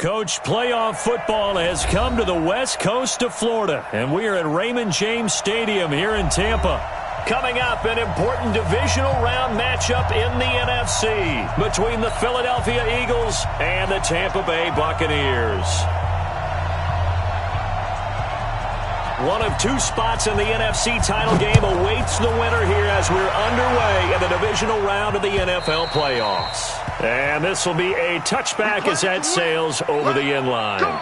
Coach, playoff football has come to the west coast of Florida, and we are at Raymond James Stadium here in Tampa. Coming up, an important divisional round matchup in the NFC between the Philadelphia Eagles and the Tampa Bay Buccaneers. One of two spots in the NFC title game awaits the winner here as we're underway in the divisional round of the NFL playoffs. And this will be a touchback as that sails over the end line.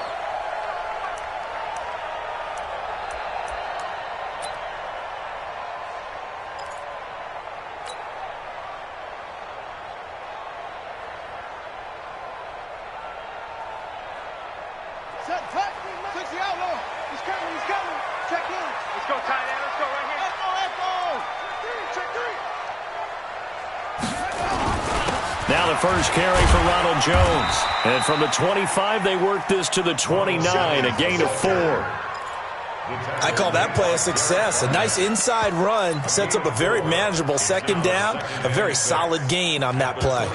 Now the first carry for Ronald Jones. And from the 25, they work this to the 29, a gain of 4. I call that play a success. A nice inside run sets up a very manageable second down, a very solid gain on that play.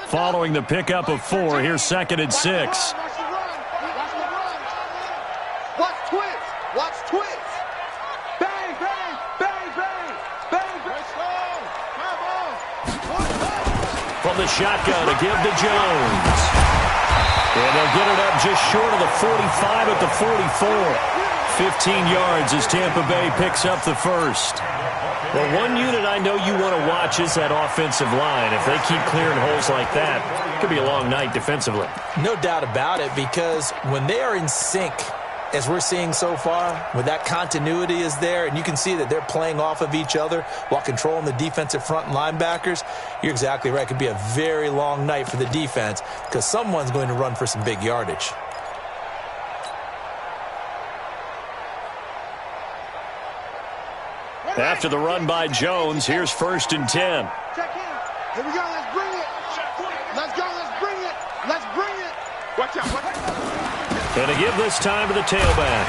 Following the pickup of 4, here's 2nd and 6. Watch twist. Watch twist. Bang, bang, bang, bang, bang, bang. Come on. From the shotgun to give to Jones. And they'll get it up just short of the 45 at the 44. 15 yards as Tampa Bay picks up the first. Well, one unit I know you want to watch is that offensive line. If they keep clearing holes like that, it could be a long night defensively. No doubt about it, because when they are in sync, as we're seeing so far, when that continuity is there, and you can see that they're playing off of each other while controlling the defensive front and linebackers, you're exactly right. It could be a very long night for the defense because someone's going to run for some big yardage. After the run by Jones, here's 1st and 10. Check in. Here we go. Let's bring it. Let's go. Let's bring it. Let's bring it. Watch out. Watch out. And to give this time to the tailback.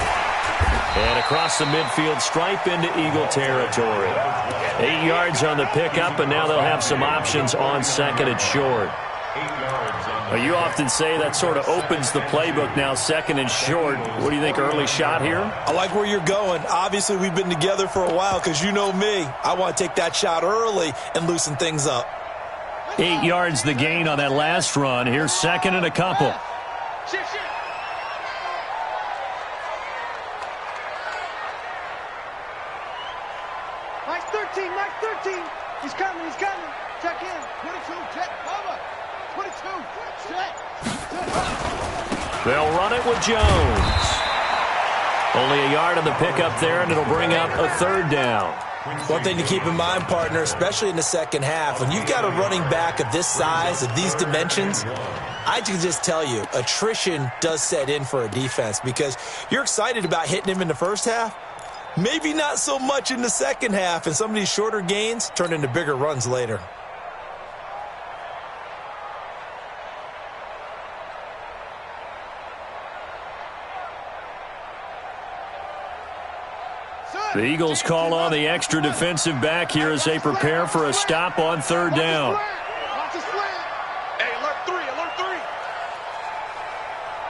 And across the midfield stripe into Eagle territory. 8 yards on the pickup, and now they'll have some options on 2nd and short. Well, you often say that sort of opens the playbook now, 2nd and short. What do you think, early shot here? I like where you're going. Obviously, we've been together for a while because you know me. I want to take that shot early and loosen things up. 8 yards the gain on that last run. Here's 2nd and a couple. Shift, shift. Nice 13, nice 13. He's coming, he's coming. Check in. 22, check, cover. 22, check. They'll run it with Jones. Only a yard on the pickup there, and it'll bring up a 3rd down. One thing to keep in mind, partner, especially in the second half, when you've got a running back of this size, of these dimensions, I can just tell you, attrition does set in for a defense because you're excited about hitting him in the first half. Maybe not so much in the second half, and some of these shorter gains turn into bigger runs later. The Eagles call on the extra defensive back here as they prepare for a stop on 3rd down. Watch the slant. Hey, alert 3, alert 3.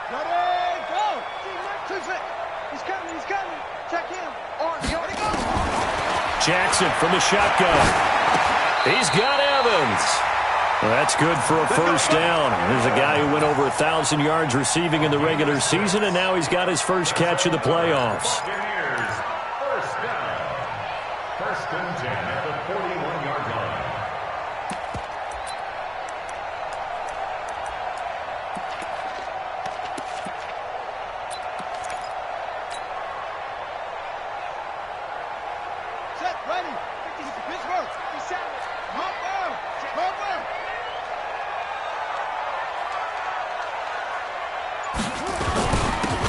Ready, go. He's coming, he's coming. Check him. Ready, go. Jackson from the shotgun. He's got Evans. Well, that's good for a 1st down. There's a guy who went over 1,000 yards receiving in the regular season, and now he's got his first catch of the playoffs.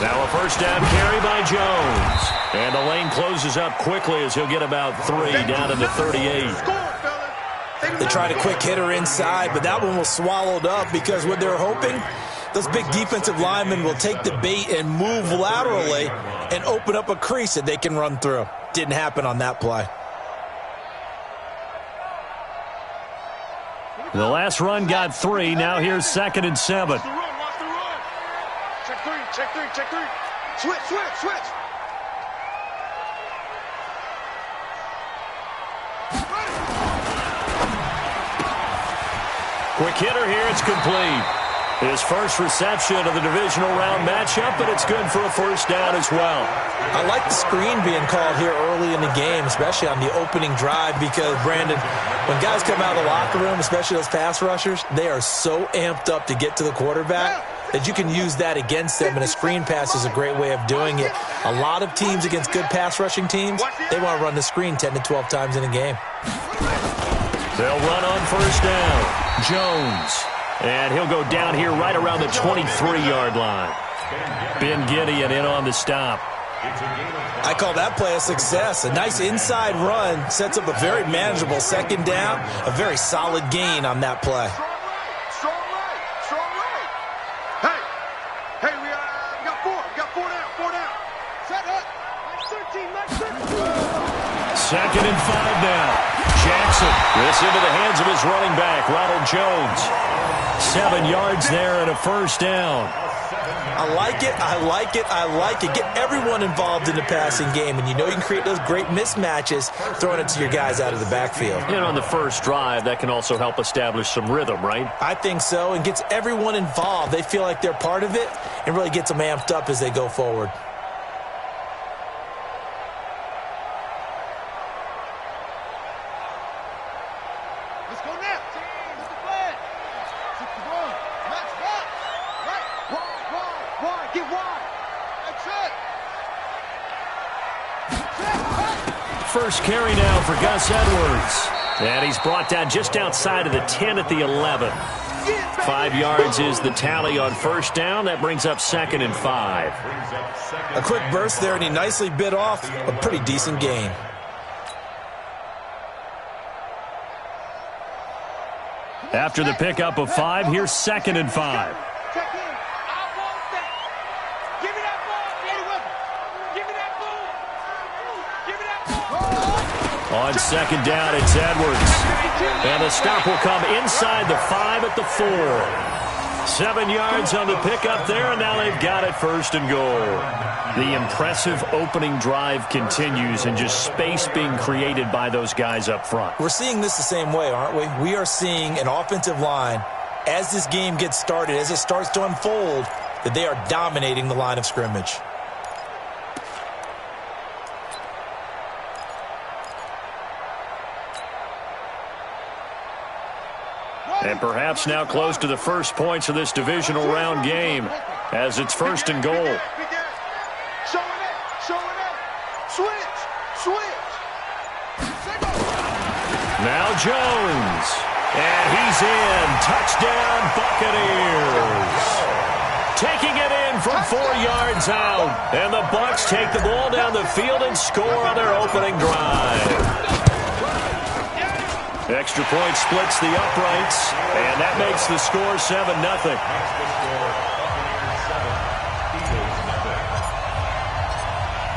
Now a 1st down carry by Jones. And the lane closes up quickly as he'll get about 3 down to the 38. They tried a quick hitter inside, but that one was swallowed up because what they're hoping Those big defensive linemen will take the bait and move laterally and open up a crease that they can run through. Didn't happen on that play. The last run got 3. Now here's 2nd and 7. Watch the run. Check three. Switch. Quick hitter here. It's complete. His first reception of the divisional round matchup, but it's good for a first down as well. I like the screen being called here early in the game, especially on the opening drive, because, Brandon, when guys come out of the locker room, especially those pass rushers, they are so amped up to get to the quarterback that you can use that against them, and a screen pass is a great way of doing it. A lot of teams against good pass rushing teams, they want to run the screen 10 to 12 times in a game. They'll run on first down. Jones. And he'll go down here right around the 23-yard line. Ben Gideon in on the stop. I call that play a success. A nice inside run sets up a very manageable second down. A very solid gain on that play. Strong right. Hey, we got 4. We got 4 down. Set up. Next 13. 2nd and 5 now. Jackson. This into the hands of his running back, Ronald Jones. 7 yards there and a first down. I like it. Get everyone involved in the passing game, and you know you can create those great mismatches throwing it to your guys out of the backfield. And on the first drive, that can also help establish some rhythm, right? I think so, and gets everyone involved. They feel like they're part of it and really gets them amped up as they go forward. First carry now for Gus Edwards. And he's brought down just outside of the 10 at the 11. 5 yards is the tally on first down. That brings up 2nd and 5. A quick burst there, and he nicely bit off a pretty decent gain. After the pickup of 5, here's 2nd and 5. On second down, it's Edwards. And the stop will come inside the 5 at the 4. 7 yards on the pickup there, and now they've got it 1st and goal. The impressive opening drive continues, and just space being created by those guys up front. We're seeing this the same way, aren't we? We are seeing an offensive line, as this game gets started, as it starts to unfold, that they are dominating the line of scrimmage. And perhaps now close to the first points of this divisional round game, as it's 1st and goal. Switch. Now Jones. And he's in. Touchdown, Buccaneers. Taking it in from 4 yards out. And the Bucs take the ball down the field and score on their opening drive. Extra point splits the uprights, and that makes the score 7-0.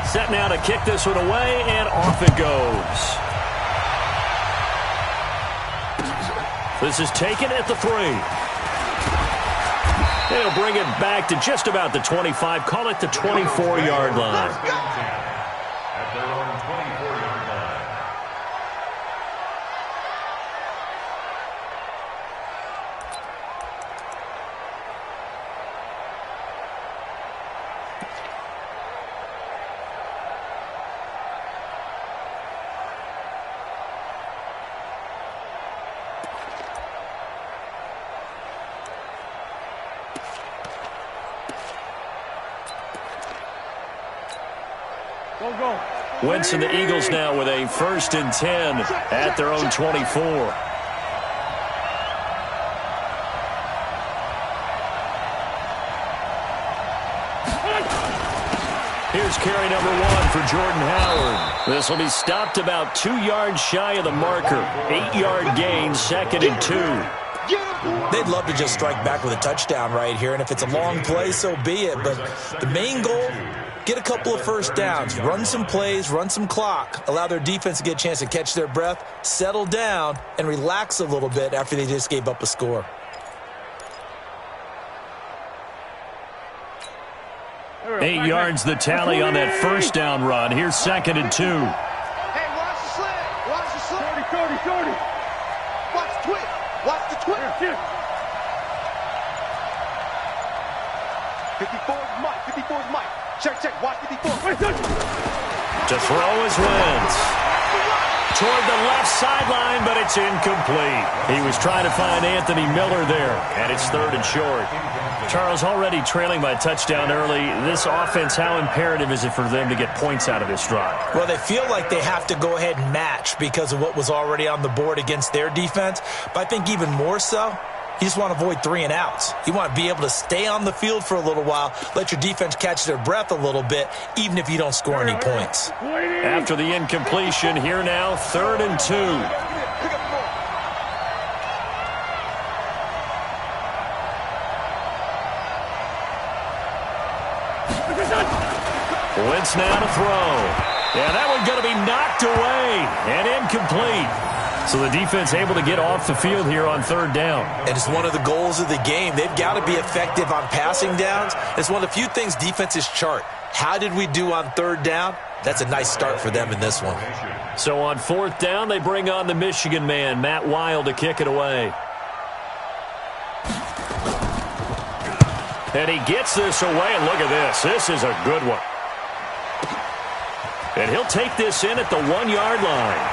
Set now to kick this one away, and off it goes. This is taken at the 3. They'll bring it back to just about the 25, call it the 24-yard line. At their own 24-yard line. Wentz and the Eagles now with a 1st and 10 at their own 24. Here's carry number 1 for Jordan Howard. This will be stopped about 2 yards shy of the marker. 8-yard gain, 2nd and 2. They'd love to just strike back with a touchdown right here, and if it's a long play, so be it. But the main goal, get a couple of first downs, run some plays, run some clock, allow their defense to get a chance to catch their breath, settle down, and relax a little bit after they just gave up a score. Eight yards the tally on that first down run. Here's 2nd and 2. Hey, watch the slant. Watch the slant. 30. Watch the twist. Watch the twist. 54's Mike. 54's Mike. Check. Watch 54. To throw his wins. Toward the left sideline, but it's incomplete. He was trying to find Anthony Miller there, and it's 3rd and short. Charles, already trailing by a touchdown early. This offense, how imperative is it for them to get points out of this drive? Well, they feel like they have to go ahead and match because of what was already on the board against their defense. But I think even more so, you just want to avoid 3 and outs. You want to be able to stay on the field for a little while, let your defense catch their breath a little bit, even if you don't score any points. After the incompletion, here now, 3rd and 2. Wentz now to throw. Yeah, that one's going to be knocked away and incomplete. So the defense able to get off the field here on 3rd down. And it's one of the goals of the game. They've got to be effective on passing downs. It's one of the few things defenses chart. How did we do on 3rd down? That's a nice start for them in this one. So on 4th down, they bring on the Michigan man, Matt Wild, to kick it away. And he gets this away, and look at this. This is a good one. And he'll take this in at the 1-yard line.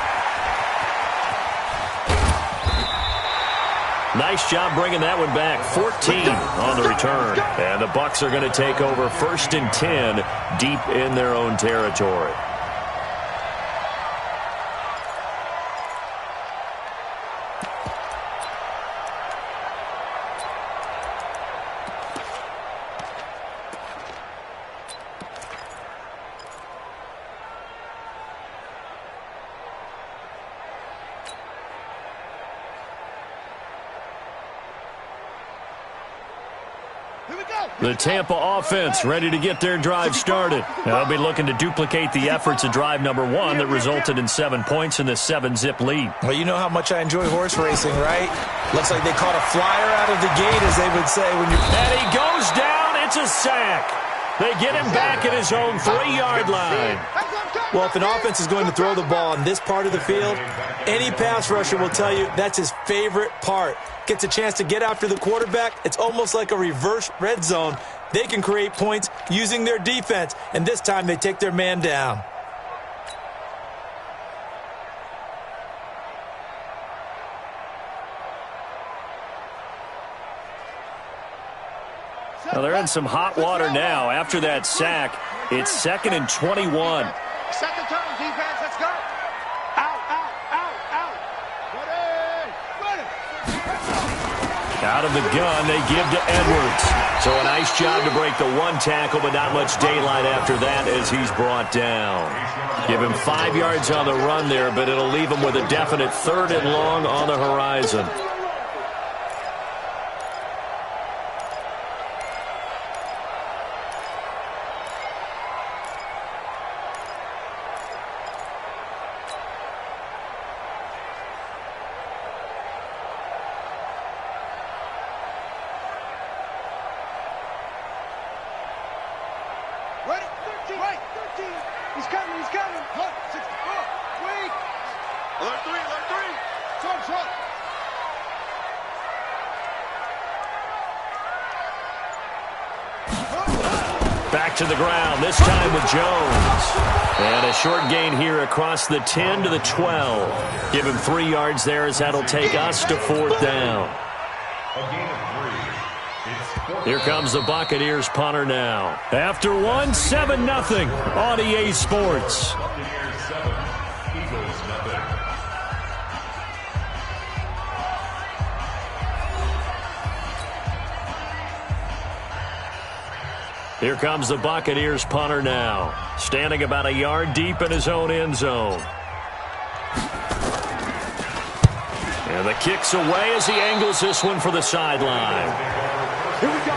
Nice job bringing that one back. 14 on the return. And the Bucs are going to take over 1st and 10 deep in their own territory. The Tampa offense ready to get their drive started. They'll be looking to duplicate the efforts of drive number 1 that resulted in 7 points in this 7-zip lead. Well, you know how much I enjoy horse racing, right? Looks like they caught a flyer out of the gate, as they would say. When you And he goes down. It's a sack. They get him back at his own 3-yard line. Well, if an offense is going to throw the ball on this part of the field, any pass rusher will tell you that's his favorite part. Gets a chance to get after the quarterback. It's almost like a reverse red zone. They can create points using their defense, and this time they take their man down. Well, they're in some hot water now. After that sack, it's 2nd and 21. Second turn, defense, let's go. Out. Ready. Out of the gun, they give to Edwards. So a nice job to break the 1 tackle, but not much daylight after that as he's brought down. Give him 5 yards on the run there, but it'll leave him with a definite 3rd and long on the horizon. Ready? 13. Right. 13. He's coming. Hunt. 64. Wait. Alert 3. Short. Back to the ground, this time with Jones. And a short gain here across the 10 to the 12. Give him 3 yards there as that'll take us to 4th down. A gain of 3. Here comes the Buccaneers punter now. After 1, 7-0 on EA Sports. Buccaneers 7, Eagles 0. Here comes the Buccaneers punter now, standing about a yard deep in his own end zone. And And the kick's away as he angles this one for the sideline. Here we go.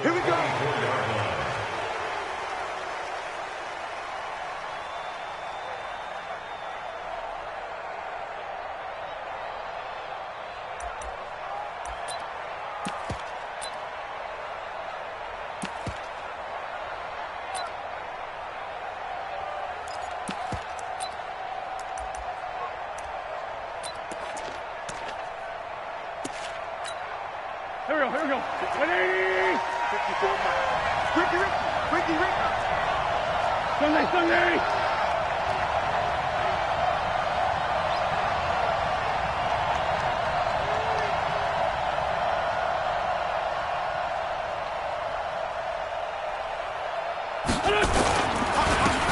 Here we go. Here we go. Here we go. 180. 54 miles. Ricky. Sunday.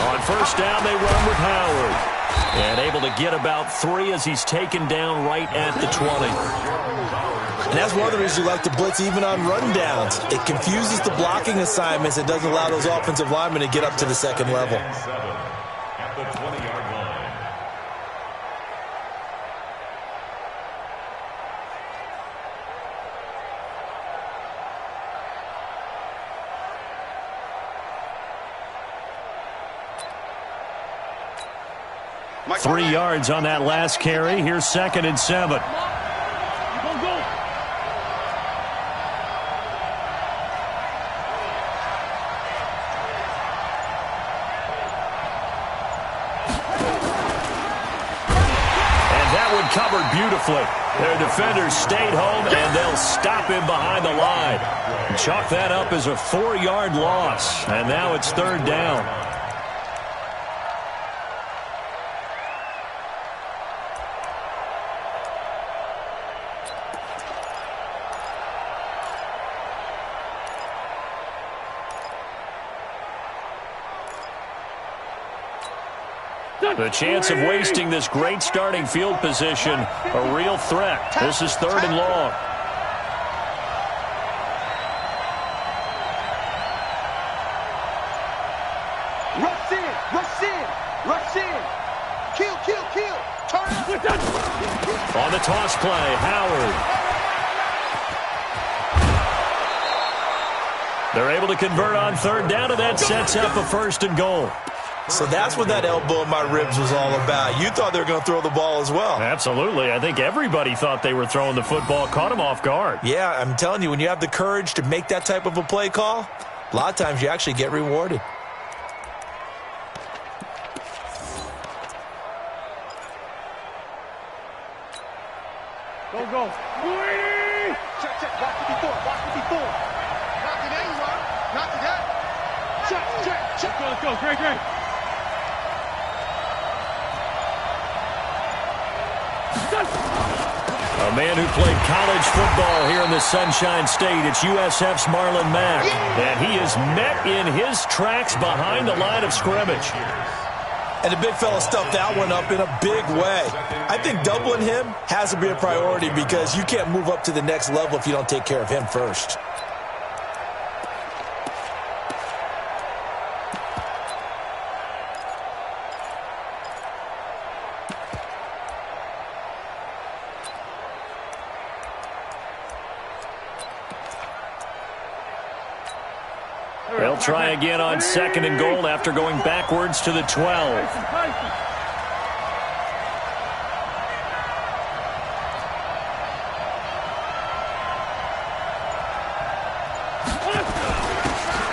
On first down, they run with Howard. And able to get about 3 as he's taken down right at the 20. And that's one of the reasons you like to blitz even on rundowns. It confuses the blocking assignments. It doesn't allow those offensive linemen to get up to the second level. At the 20-yard line. Mike, 3 yards on that last carry. Here's 2nd and 7. Covered beautifully. Their defenders stayed home, and they'll stop him behind the line. Chalk that up as a 4-yard loss, and now it's 3rd down. The chance of wasting this great starting field position, a real threat. This is 3rd and long. Rush in. Kill. Turn. On the toss play, Howard. They're able to convert on 3rd down, and that sets up a 1st and goal. So that's what that elbow in my ribs was all about. You thought they were going to throw the ball as well. Absolutely. I think everybody thought they were throwing the football, caught him off guard. Yeah, I'm telling you, when you have the courage to make that type of a play call, a lot of times you actually get rewarded. Go. Check. Watch it before. Knock it in, you are. Knock it out. Check. Let's go. Great. A man who played college football here in the Sunshine State. It's USF's Marlon Mack. And he is met in his tracks behind the line of scrimmage. And the big fella stuffed that one up in a big way. I think doubling him has to be a priority because you can't move up to the next level if you don't take care of him first. They'll try again on 2nd and goal after going backwards to the 12.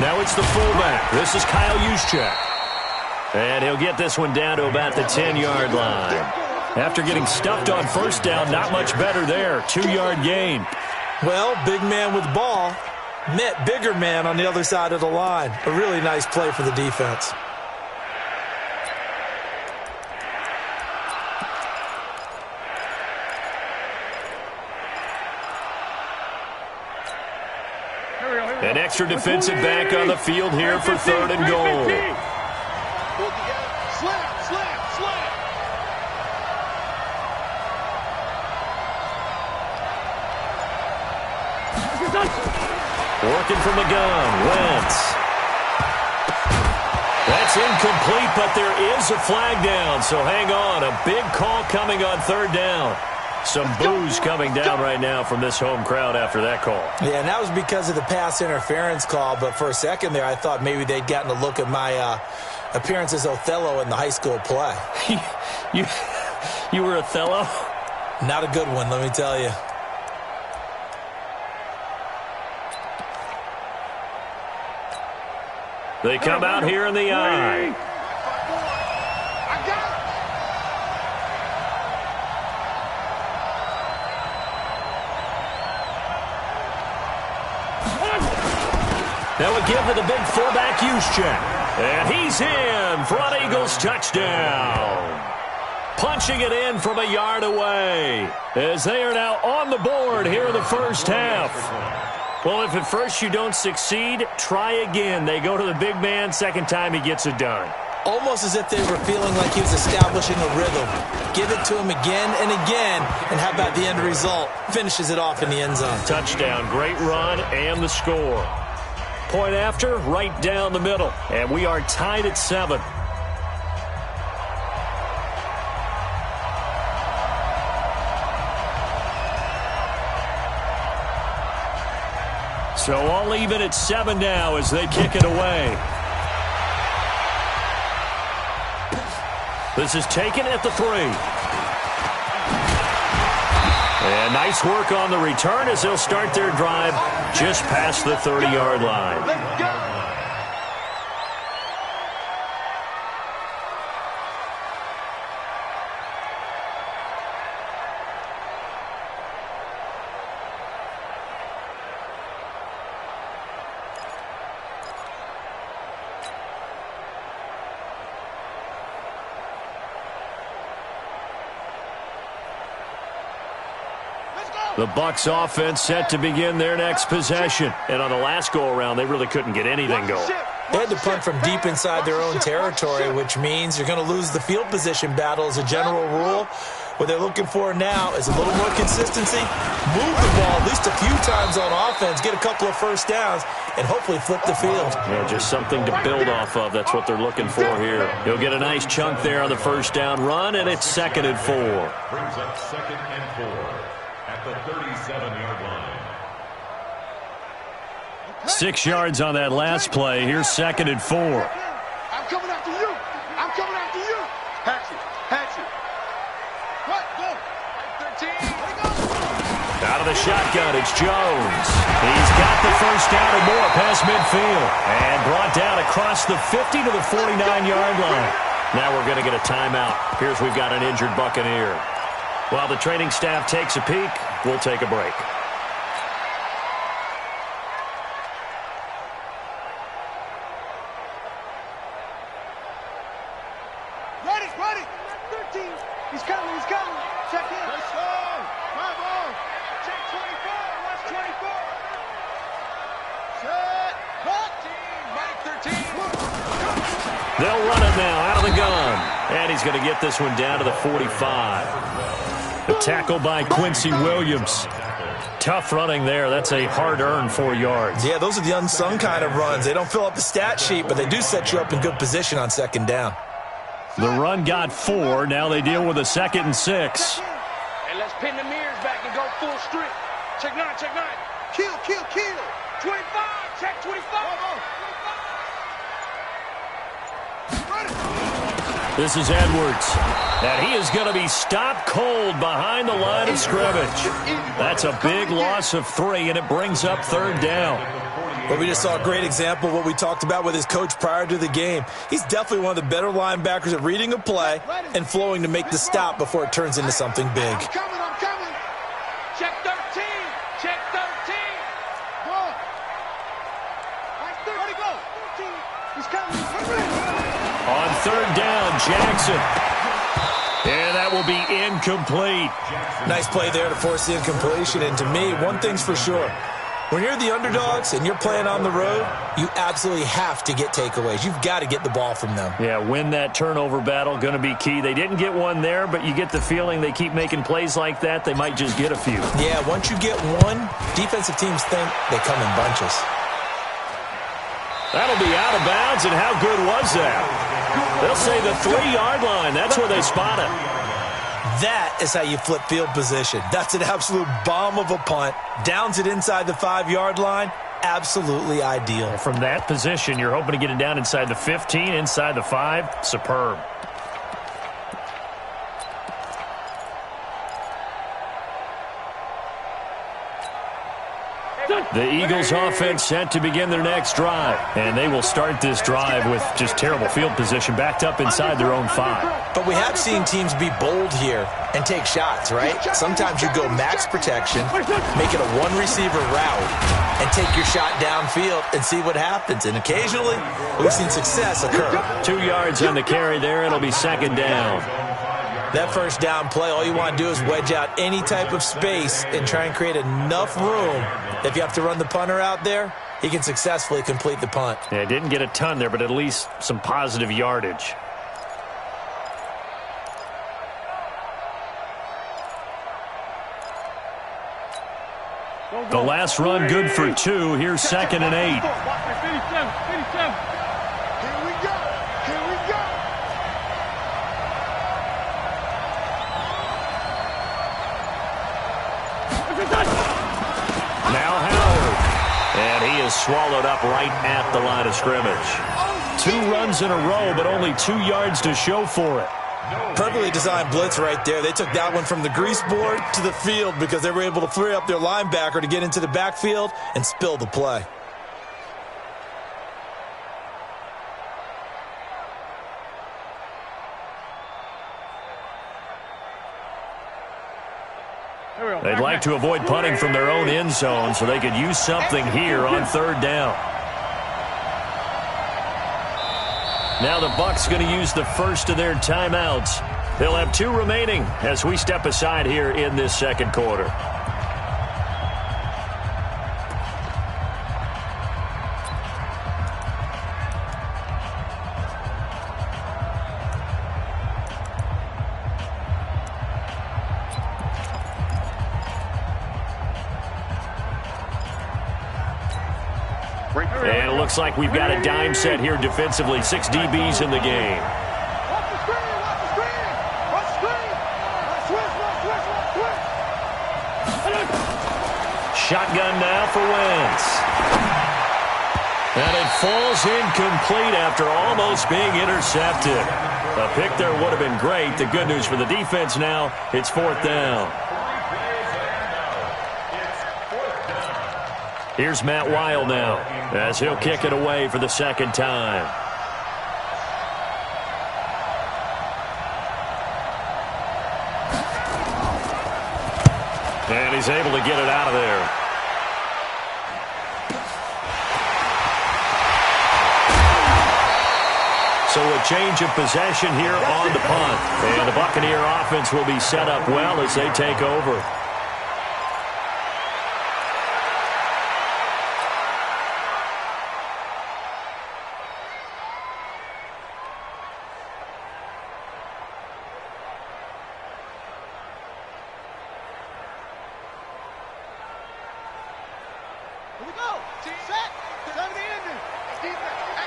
Now it's the fullback. This is Kyle Juszczyk. And he'll get this one down to about the 10-yard line. After getting stuffed on first down, not much better there. 2-yard gain. Well, big man with ball met bigger man on the other side of the line. A really nice play for the defense. An extra defensive back on the field here for 3rd and goal. Slam, slam, slam. Working from the gun, Wentz. That's incomplete, but there is a flag down, so hang on. A big call coming on 3rd down. Some boos coming down right now from this home crowd after that call. Yeah, and that was because of the pass interference call, but for a second there I thought maybe they'd gotten a look at my appearance as Othello in the high school play. You were Othello? Not a good one, let me tell you. They come out here in the eye. I got it. That would give to the big fullback Juszczyk. And he's in for an Eagles touchdown. Punching it in from a yard away as they are now on the board here in the first half. Well, if at first you don't succeed, try again. They go to the big man. Second time he gets it done. Almost as if they were feeling like he was establishing a rhythm. Give it to him again and again, and how about the end result? Finishes it off in the end zone. Touchdown, great run, and the score. Point after, right down the middle. And we are tied at 7. So all even at 7 now as they kick it away. This is taken at the 3. And nice work on the return as they'll start their drive just past the 30-yard line. Let's go. The Bucs offense set to begin their next possession. And on the last go-around, they really couldn't get anything going. They had to punt from deep inside their own territory, which means you're going to lose the field position battle as a general rule. What they're looking for now is a little more consistency, move the ball at least a few times on offense, get a couple of first downs, and hopefully flip the field. Yeah, just something to build off of. That's what they're looking for here. He'll get a nice chunk there on the first down run, and it's 2nd and 4. Brings up 2nd and 4 at the 37-yard line. 6 yards on that last play. Here's 2nd and 4. I'm coming after you. I'm coming after you. Hatchet. Hatchet. What? Go. 13. Out of the shotgun, it's Jones. He's got the first down and more past midfield. And brought down across the 50 to the 49-yard line. Now we're going to get a timeout. Here's we've got an injured Buccaneer. While the training staff takes a peek, we'll take a break. Ready, ready. 13. He's coming, he's coming. Check in. Let's go. My ball. Check 24. Watch 24. Set. 14. Right 13. They'll run it now out of the gun. And he's going to get this one down to the 45. The tackle by Quincy Williams. Tough running there. That's a hard-earned 4 yards. Yeah, those are the unsung kind of runs. They don't fill up the stat sheet, but they do set you up in good position on second down. The run got 4. Now they deal with a 2nd and 6. And let's pin the mirrors back and go full strength. Check 9, check 9. Kill, kill, kill. 25, check 25. This is Edwards. And he is going to be stopped cold behind the line of scrimmage. That's a big loss of 3, and it brings up 3rd down. Well, we just saw a great example of what we talked about with his coach prior to the game. He's definitely one of the better linebackers at reading a play and flowing to make the stop before it turns into something big. I'm coming. Check 13, check 13. Go. Right there, ready, go. 13. He's coming. On 3rd down, Jackson. And that will be incomplete. Nice play there to force the incompletion. And to me, one thing's for sure. When you're the underdogs and you're playing on the road, you absolutely have to get takeaways. You've got to get the ball from them. Yeah, win that turnover battle, going to be key. They didn't get one there, but you get the feeling they keep making plays like that, they might just get a few. Yeah, once you get one, defensive teams think they come in bunches. That'll be out of bounds, and how good was that? They'll say the 3-yard line. That's where they spot it. That is how you flip field position. That's an absolute bomb of a punt. Downs it inside the 5-yard line. Absolutely ideal. From that position, you're hoping to get it down inside the 15, inside the 5. Superb. The Eagles offense set to begin their next drive. And they will start this drive with just terrible field position backed up inside their own 5. But we have seen teams be bold here and take shots, right? Sometimes you go max protection, make it a one-receiver route, and take your shot downfield and see what happens. And occasionally, we've seen success occur. 2 yards on the carry there. It'll be 2nd down. That first down play, all you want to do is wedge out any type of space and try and create enough room. If you have to run the punter out there, he can successfully complete the punt. Yeah, didn't get a ton there, but at least some positive yardage. The last run good for 2. Here's 2nd and 8. Now Howard. And he is swallowed up right at the line of scrimmage. 2 runs in a row, but only 2 yards to show for it. Perfectly designed blitz right there. They took that one from the grease board to the field because they were able to free up their linebacker to get into the backfield and spill the play. They'd like to avoid punting from their own end zone so they could use something here on 3rd down. Now the Bucs going to use the first of their timeouts. They'll have 2 remaining as we step aside here in this 2nd quarter. And it looks like we've got a dime set here defensively. 6 DBs in the game. Watch the screen, watch the screen. Watch the screen. Switch. Shotgun now for Wentz. And it falls incomplete after almost being intercepted. A pick there would have been great. The good news for the defense now, it's 4th down. Here's Matt Weil now as he'll kick it away for the 2nd time. And he's able to get it out of there. So a change of possession here on the punt. And the Buccaneer offense will be set up well as they take over.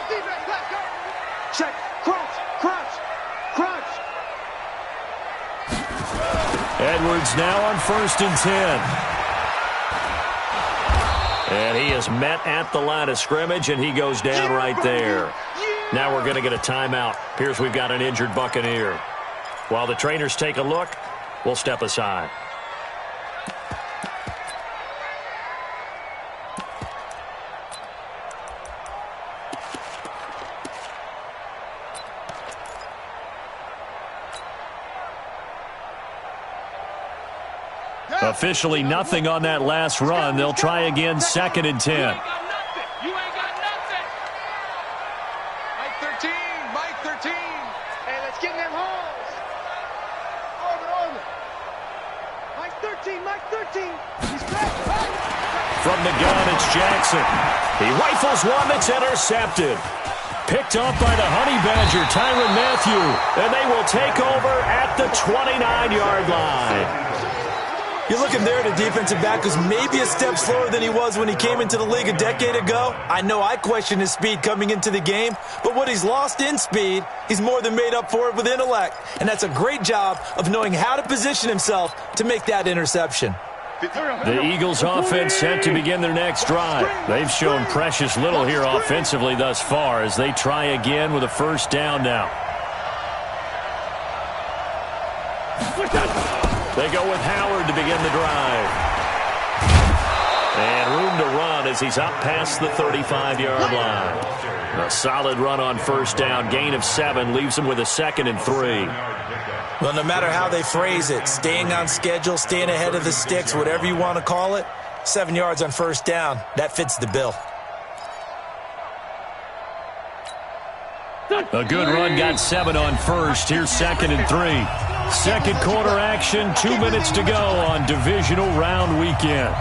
defense, let's go. Check, crunch, crunch, crunch. Edwards now on 1st and 10. And he is met at the line of scrimmage, and he goes down right there. Now we're going to get a timeout. Appears we've got an injured Buccaneer. While the trainers take a look, we'll step aside. Officially nothing on that last run. They'll try again, 2nd and 10. You ain't got nothing. Mike 13, Mike 13. Hey, let's get in them holes. Over. Mike 13, Mike 13. He's back. From the gun, it's Jackson. He rifles one that's intercepted. Picked off by the Honey Badger, Tyrann Mathieu. And they will take over at the 29-yard line. You're looking there at a defensive back who's maybe a step slower than he was when he came into the league a decade ago. I know I questioned his speed coming into the game, but what he's lost in speed, he's more than made up for it with intellect. And that's a great job of knowing how to position himself to make that interception. The Eagles offense set to begin their next drive. They've shown precious little here offensively thus far as they try again with a 1st down now. They go with Howard to begin the drive. And room to run as he's up past the 35-yard line. A solid run on 1st down. Gain of 7 leaves him with a 2nd and 3. Well, no matter how they phrase it, staying on schedule, staying ahead of the sticks, whatever you want to call it, 7 yards on 1st down, that fits the bill. A good run, got 7 on 1st. Here's 2nd and 3. 2nd quarter action, 2 minutes to go on Divisional Round Weekend.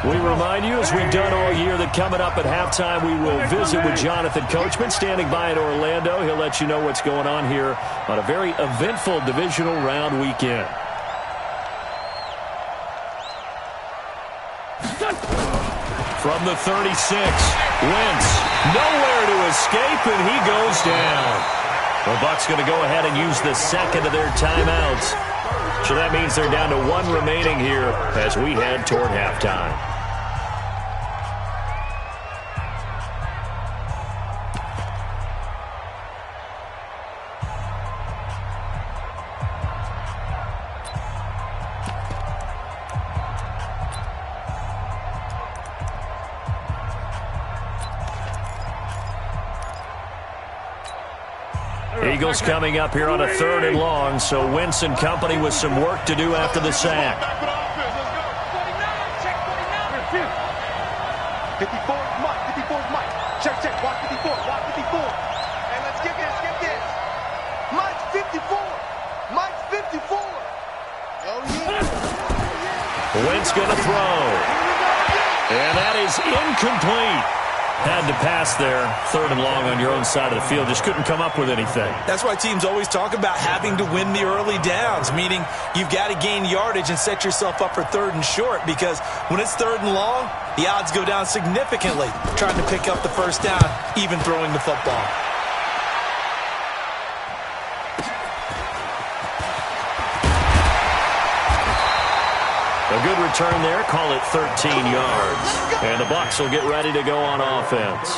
We remind you, as we've done all year, that coming up at halftime, we will visit with Jonathan Coachman, standing by in Orlando. He'll let you know what's going on here on a very eventful Divisional Round Weekend. From the 36, Wentz, nowhere to escape, and he goes down. The Bucs going to go ahead and use the 2nd of their timeouts. So that means they're down to 1 remaining here as we head toward halftime. Eagles coming up here on a 3rd and long, so Wentz and company with some work to do after the sack. 54 Mike, 54 Mike. Check, watch 54, watch 54. And let's get this. Mike 54. Mike 54. Oh, yeah. Wentz going to throw. And that is incomplete. Had to pass there, 3rd and long on your own side of the field. Just couldn't come up with anything. That's why teams always talk about having to win the early downs, meaning you've got to gain yardage and set yourself up for 3rd and short, because when it's 3rd and long, the odds go down significantly trying to pick up the 1st down, even throwing the football. A good return there, call it 13 yards. And the Bucs will get ready to go on offense.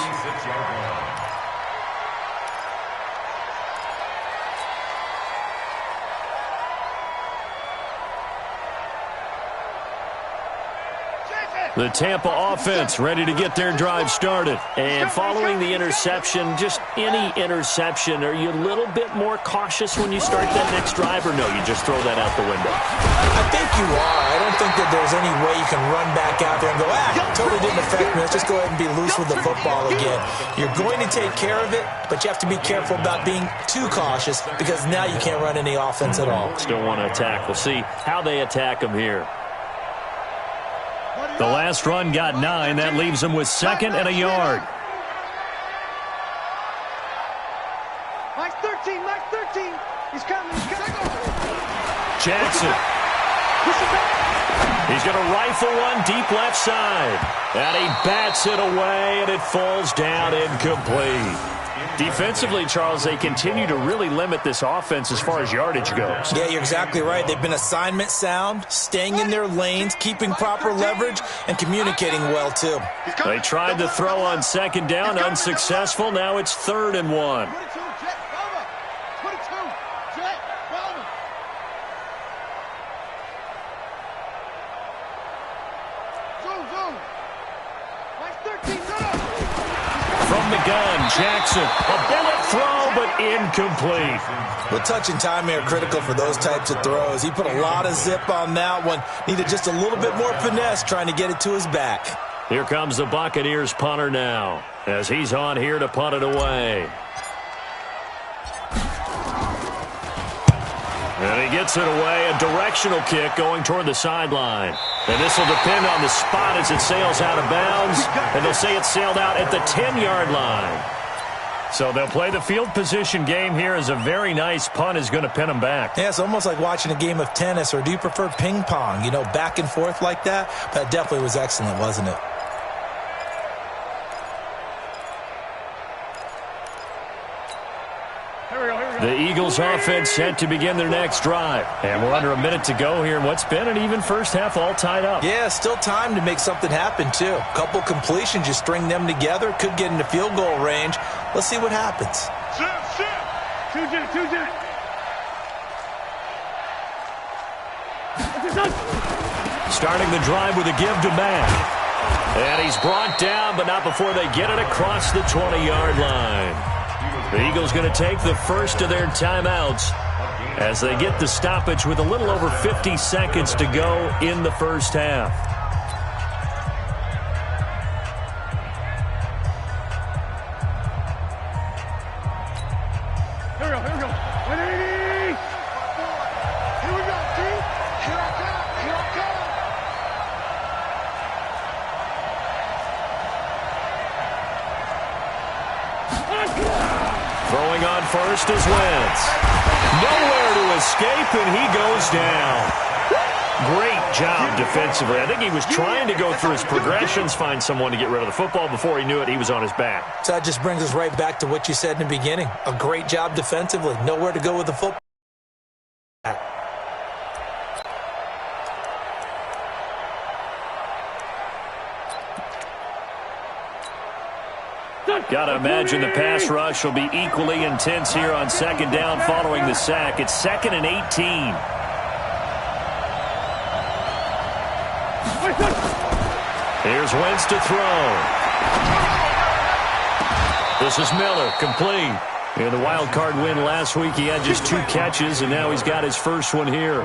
The Tampa offense ready to get their drive started. And following the interception, just any interception, are you a little bit more cautious when you start that next drive, or no, you just throw that out the window? I think you are. I don't think that there's any way you can run back out there and go, totally didn't affect me. Let's just go ahead and be loose with the football again. You're going to take care of it, but you have to be careful about being too cautious, because now you can't run any offense at all. Still want to attack. We'll see how they attack them here. The last run got 9. That leaves them with 2nd and a yard. Mike 13, Mike 13. He's coming. Jackson. Push it back. He's going to rifle one deep left side. And he bats it away, and it falls down incomplete. Defensively, Charles, they continue to really limit this offense as far as yardage goes. Yeah, you're exactly right. They've been assignment sound, staying in their lanes, keeping proper leverage, and communicating well, too. They tried to throw on second down, unsuccessful. Now it's 3rd and 1. From the gun, Jackson. A bullet throw, but incomplete. Well, touch and time are critical for those types of throws. He put a lot of zip on that one. Needed just a little bit more finesse trying to get it to his back. Here comes the Buccaneers punter now, as he's on here to punt it away. And he gets it away, a directional kick going toward the sideline. And this will depend on the spot as it sails out of bounds. And they'll say it sailed out at the 10-yard line. So they'll play the field position game here as a very nice punt is going to pin them back. Yeah, it's almost like watching a game of tennis, or do you prefer ping pong? You know, back and forth like that? That definitely was excellent, wasn't it? The Eagles offense set to begin their next drive. And we're under a minute to go here in what's been an even first half, all tied up. Yeah, still time to make something happen, too. A couple completions, you string them together, could get into field goal range. Let's see what happens. Starting the drive with a give to Matt. And he's brought down, but not before they get it across the 20-yard line. The Eagles going to take the first of their timeouts as they get the stoppage with a little over 50 seconds to go in the first half. Here we go. 180! Here we go, team. Here I come. Throwing on first is Wentz. Nowhere to escape, and he goes down. Great job defensively. I think he was trying to go through his progressions, find someone to get rid of the football. Before he knew it, he was on his back. So that just brings us right back to what you said in the beginning. A great job defensively. Nowhere to go with the football. Got to imagine the pass rush will be equally intense here on second down following the sack. It's 2nd and 18. Here's Wentz to throw. This is Miller, complete. In the wild card win last week, he had just 2 catches, and now he's got his first one here.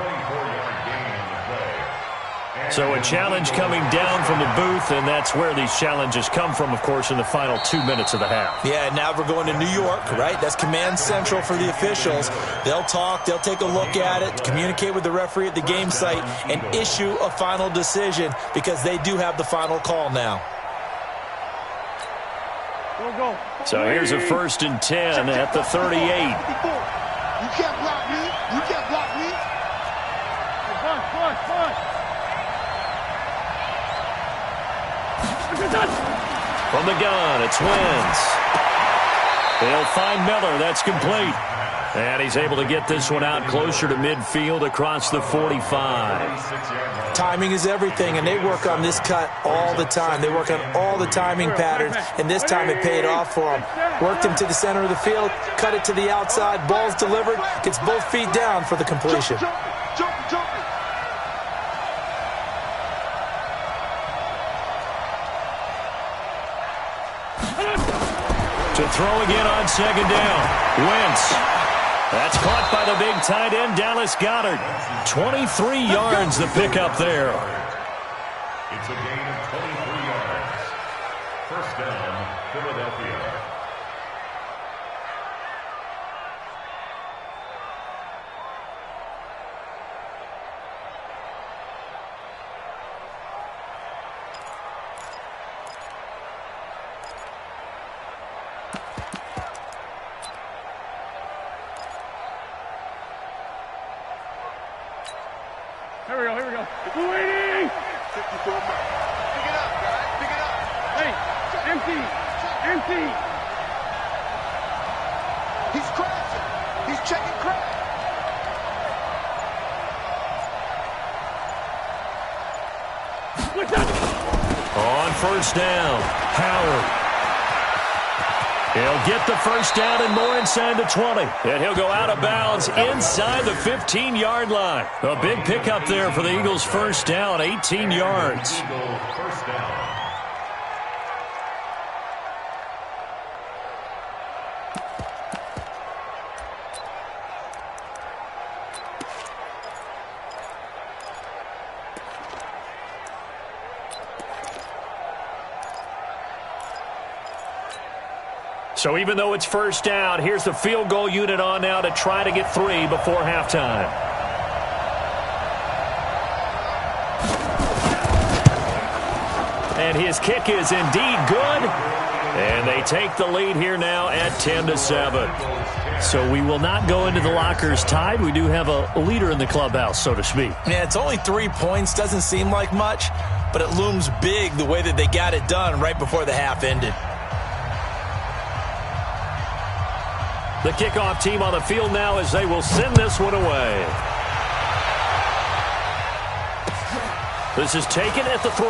So a challenge coming down from the booth, and that's where these challenges come from, of course, in the final 2 minutes of the half. Yeah, now we're going to New York, right? That's command central for the officials. They'll talk, they'll take a look at it, communicate with the referee at the game site, and issue a final decision because they do have the final call now. Go. So here's a 1st and 10 at the 38. You can't block me. You can't block me. Push. From the gun, it's Wentz. They'll find Miller. That's complete. And he's able to get this one out closer to midfield across the 45. Timing is everything, and they work on this cut all the time. They work on all the timing patterns, and this time it paid off for them. Worked him to the center of the field, cut it to the outside, ball's delivered, gets both feet down for the completion. Jump. To throw again on second down. Wentz. That's caught by the big tight end, Dallas Goedert. 23 yards the pickup there. It's a gain of 23 yards. First down, Philadelphia. Here we go. 280! Empty. Empty. He's crashing. He's checking crash. On first down, Howard. He'll get the first down and more inside the 20. And he'll go out of bounds inside the 15-yard line. A big pickup there for the Eagles' first down, 18 yards. First down. So even though it's first down, here's the field goal unit on now to try to get 3 before halftime. And his kick is indeed good. And they take the lead here now at 10-7. So we will not go into the lockers tied. We do have a leader in the clubhouse, so to speak. Yeah, it's only 3 points. Doesn't seem like much, but it looms big the way that they got it done right before the half ended. The kickoff team on the field now as they will send this one away. This is taken at the 3.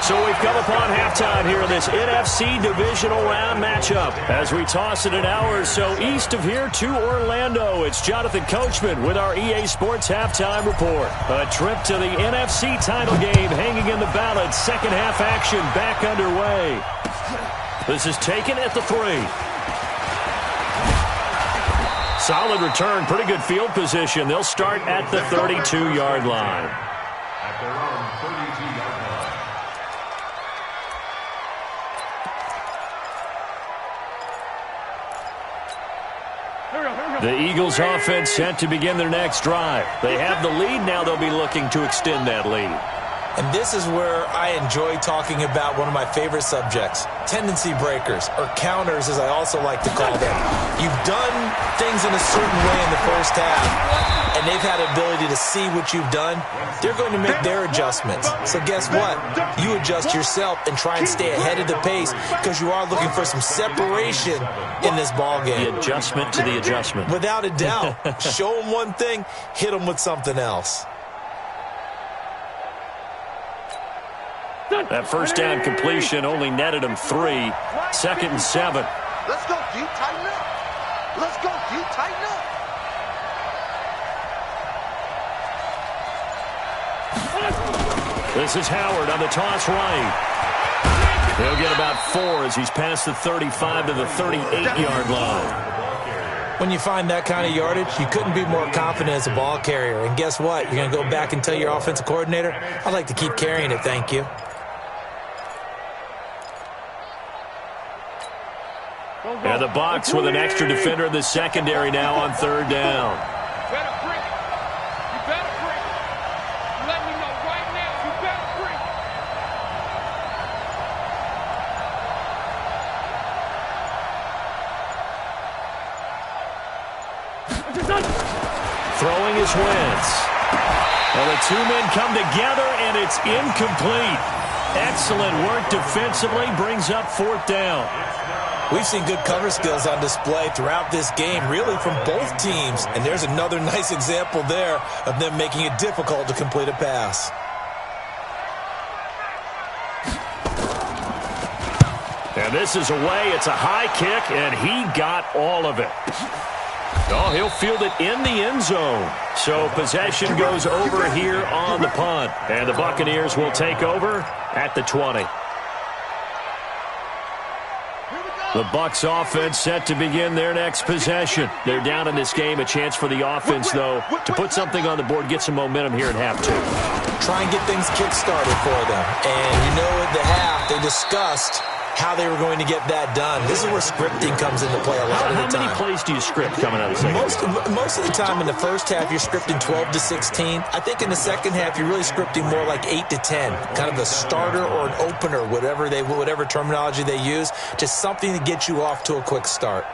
So we've come upon halftime here in this NFC Divisional Round matchup. As we toss it an hour or so east of here to Orlando, it's Jonathan Coachman with our EA Sports Halftime Report. A trip to the NFC title game hanging in the balance. Second half action back underway. This is taken at the 3. Solid return, pretty good field position. They'll start at the 32-yard line. At their own 32-yard line. The Eagles offense set to begin their next drive. They have the lead. Now they'll be looking to extend that lead. And this is where I enjoy talking about one of my favorite subjects, tendency breakers, or counters as I also like to call them. You've done things in a certain way in the first half, and they've had the ability to see what you've done. They're going to make their adjustments. So guess what? You adjust yourself and try and stay ahead of the pace because you are looking for some separation in this ball game. The adjustment to the adjustment. Without a doubt. Show them one thing, hit them with something else. That first down completion only netted him 3. Second and 7. Let's go, D. Tighten up. Let's go, D. Tighten up. This is Howard on the toss right. He'll get about 4 as he's past the 35 to the 38-yard line. When you find that kind of yardage, you couldn't be more confident as a ball carrier. And guess what? You're going to go back and tell your offensive coordinator, I'd like to keep carrying it, thank you. And the Bucs with an extra defender in the secondary now on third down. You better bring it. You better bring it. Let me know right now. You better bring it. Throwing is Wentz. Well, the two men come together, and it's incomplete. Excellent work defensively, brings up fourth down. We've seen good cover skills on display throughout this game, really from both teams. And there's another nice example there of them making it difficult to complete a pass. And this is away. It's a high kick, and he got all of it. Oh, he'll field it in the end zone. So possession goes over here on the punt. And the Buccaneers will take over at the 20. The Bucs offense set to begin their next possession. They're down in this game. A chance for the offense, though, to put something on the board, get some momentum here at half 2. Try and get things kick-started for them. And you know at the half, they discussed how they were going to get that done. This is where scripting comes into play a lot of the time. How many plays do you script coming out of the second half? Most of the time in the first half, you're scripting 12 to 16. I think in the second half, you're really scripting more like 8 to 10. Kind of a starter or an opener, whatever terminology they use. Just something to get you off to a quick start.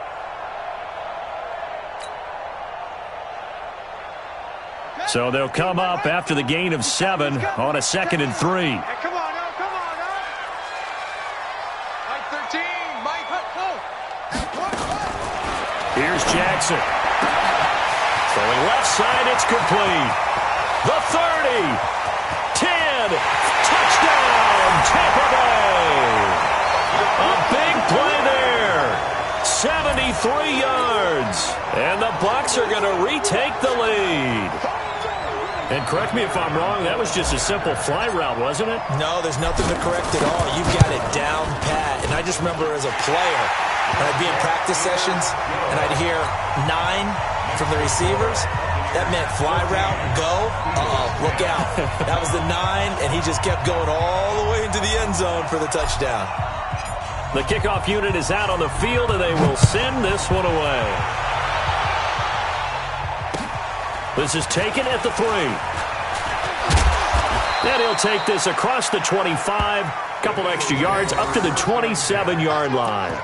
So they'll come up after the gain of 7 on a 2nd and 3. Hey, come on, now, come on, now. Mike 13, Mike, go. Here's Jackson. Throwing left side, it's complete. The 30, 10, touchdown, Tampa Bay. A big play there. 73 yards. And the Bucs are going to retake the lead. And correct me if I'm wrong, that was just a simple fly route, wasn't it? No, there's nothing to correct at all. You've got it down pat. And I just remember as a player, when I'd be in practice sessions and I'd hear 9 from the receivers, that meant fly route, go, look out. That was the 9, and he just kept going all the way into the end zone for the touchdown. The kickoff unit is out on the field, and they will send this one away. This is taken at the 3. And he'll take this across the 25, couple extra yards, up to the 27-yard line.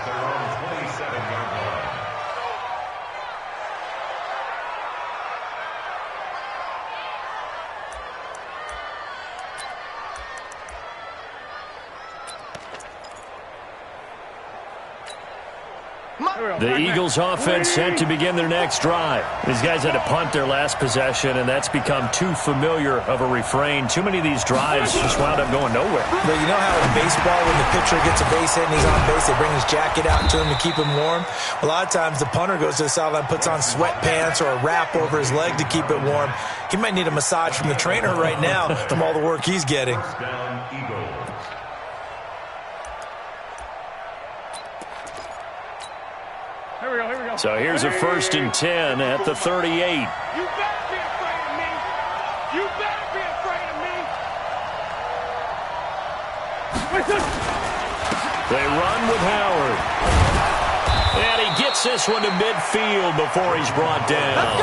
The Eagles offense set to begin their next drive. These guys had to punt their last possession, and that's become too familiar of a refrain. Too many of these drives just wound up going nowhere. But you know how in baseball, when the pitcher gets a base hit and he's on base, they bring his jacket out to him to keep him warm? A lot of times the punter goes to the sideline, puts on sweatpants or a wrap over his leg to keep it warm. He might need a massage from the trainer right now from all the work he's getting. So here's a 1st and 10 at the 38. You better be afraid of me. You better be afraid of me. They run with Howard. And he gets this one to midfield before he's brought down.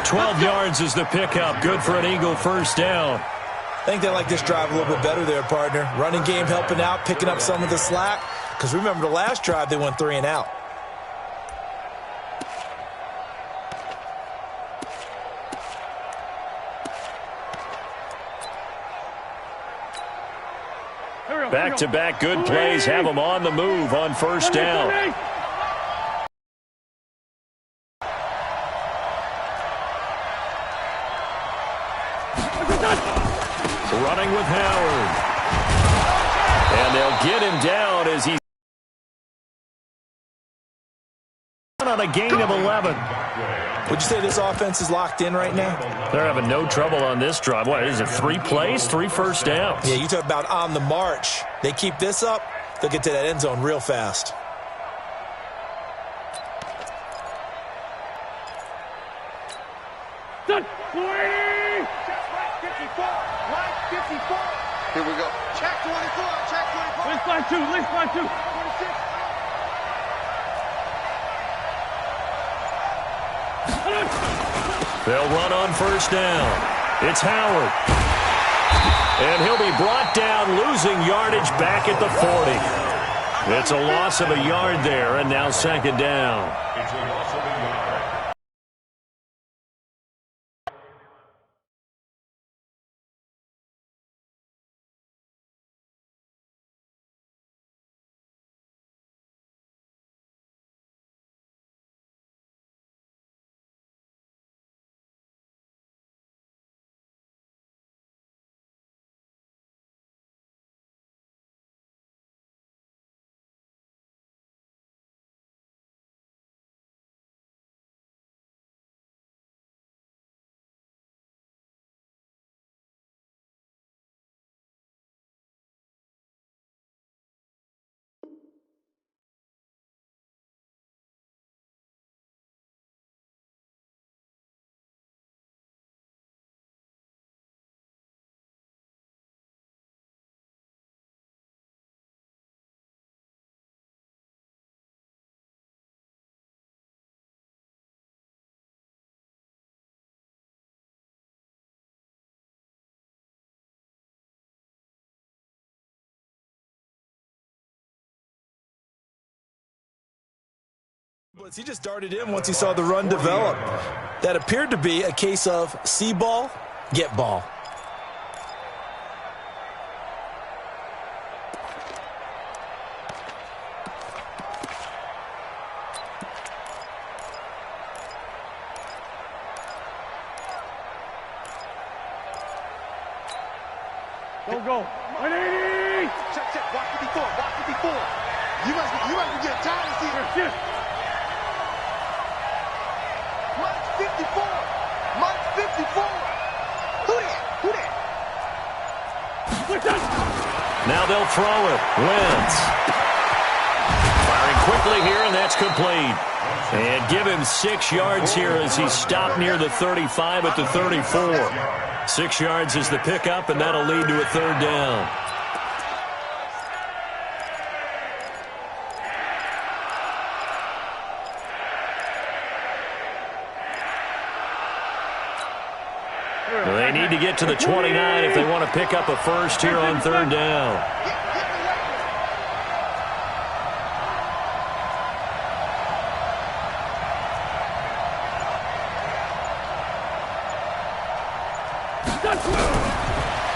12 yards is the pickup. Good for an Eagle first down. I think they like this drive a little bit better there, partner. Running game helping out, picking up some of the slack. Because remember the last drive, they went 3 and out. Back-to-back good plays have them on the move on first down. Running with Howard. And they'll get him down as he's on a gain of 11. Would you say this offense is locked in right now? They're having no trouble on this drive. What is it, 3 plays, 3 first downs? Yeah, you talk about on the march. They keep this up, they'll get to that end zone real fast. Done. 40. Check right 54. Right 54. Here we go. Check 24. Check 24. List by 2. List by 2. 26. They'll run on first down. It's Howard. And he'll be brought down, losing yardage back at the 40. It's a loss of a yard there, and now 2nd down. It's a loss of a yard. He just darted in once he saw the run develop. That appeared to be a case of see ball, get ball. Go. 180! Check. Watch 54. You must be getting tired of seeing her. Mike 54. Who that? Now they'll throw it. Wentz. Firing quickly here, and that's complete. And give him 6 yards here as he stopped near the 35 at the 34. 6 yards is the pickup, and that'll lead to a 3rd down. They need to get to the 29 if they want to pick up a first here on 3rd down.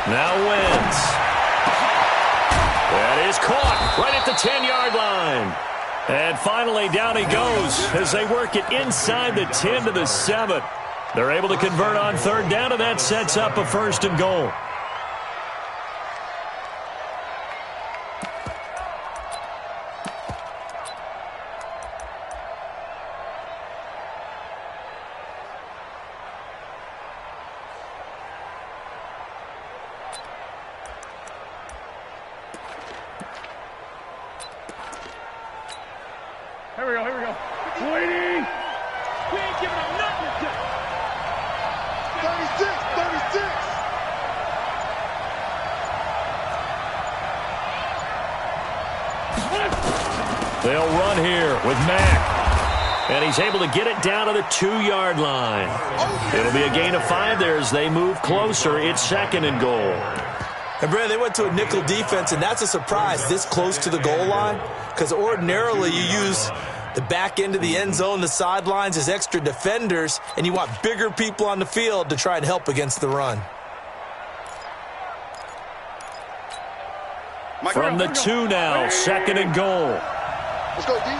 Now Wentz. That is caught right at the 10-yard line. And finally down he goes as they work it inside the 10 to the 7. They're able to convert on 3rd down, and that sets up a 1st and goal. Here we go. Waiting. We ain't giving up nothing. 36. They'll run here with Mack. And he's able to get it down to the 2-yard line. It'll be a gain of 5 there as they move closer. It's 2nd and goal. And, Brad, they went to a nickel defense, and that's a surprise this close to the goal line, because ordinarily you use the back end of the end zone, the sidelines as extra defenders, and you want bigger people on the field to try and help against the run. From the 2 now, 2nd and goal. Let's go, D.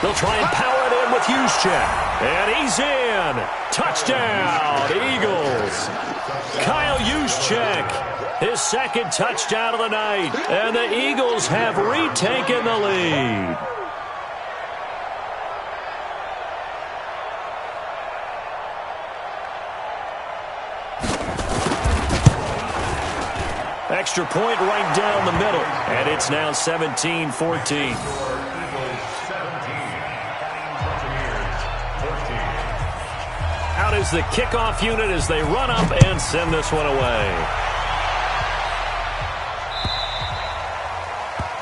They'll try and power it in with Juszczyk. And he's in. Touchdown, Eagles. Kyle Juszczyk, his 2nd touchdown of the night. And the Eagles have retaken the lead. Extra point right down the middle. And it's now 17-14. Out is the kickoff unit as they run up and send this one away.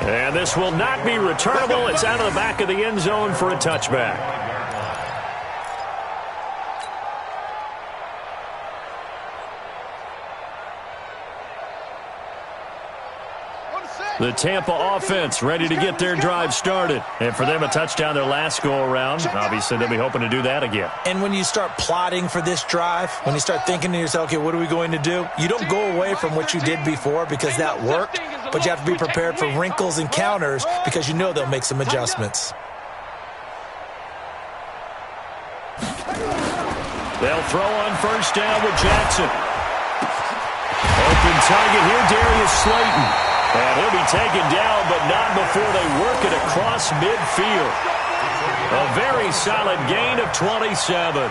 And this will not be returnable. It's out of the back of the end zone for a touchback. The Tampa offense ready to get their drive started. And for them, a touchdown their last go-around. Obviously, they'll be hoping to do that again. And when you start plotting for this drive, when you start thinking to yourself, okay, what are we going to do? You don't go away from what you did before because that worked, but you have to be prepared for wrinkles and counters because you know they'll make some adjustments. They'll throw on 1st down with Jackson. Open target here, Darius Slayton. And he'll be taken down, but not before they work it across midfield. A very solid gain of 27.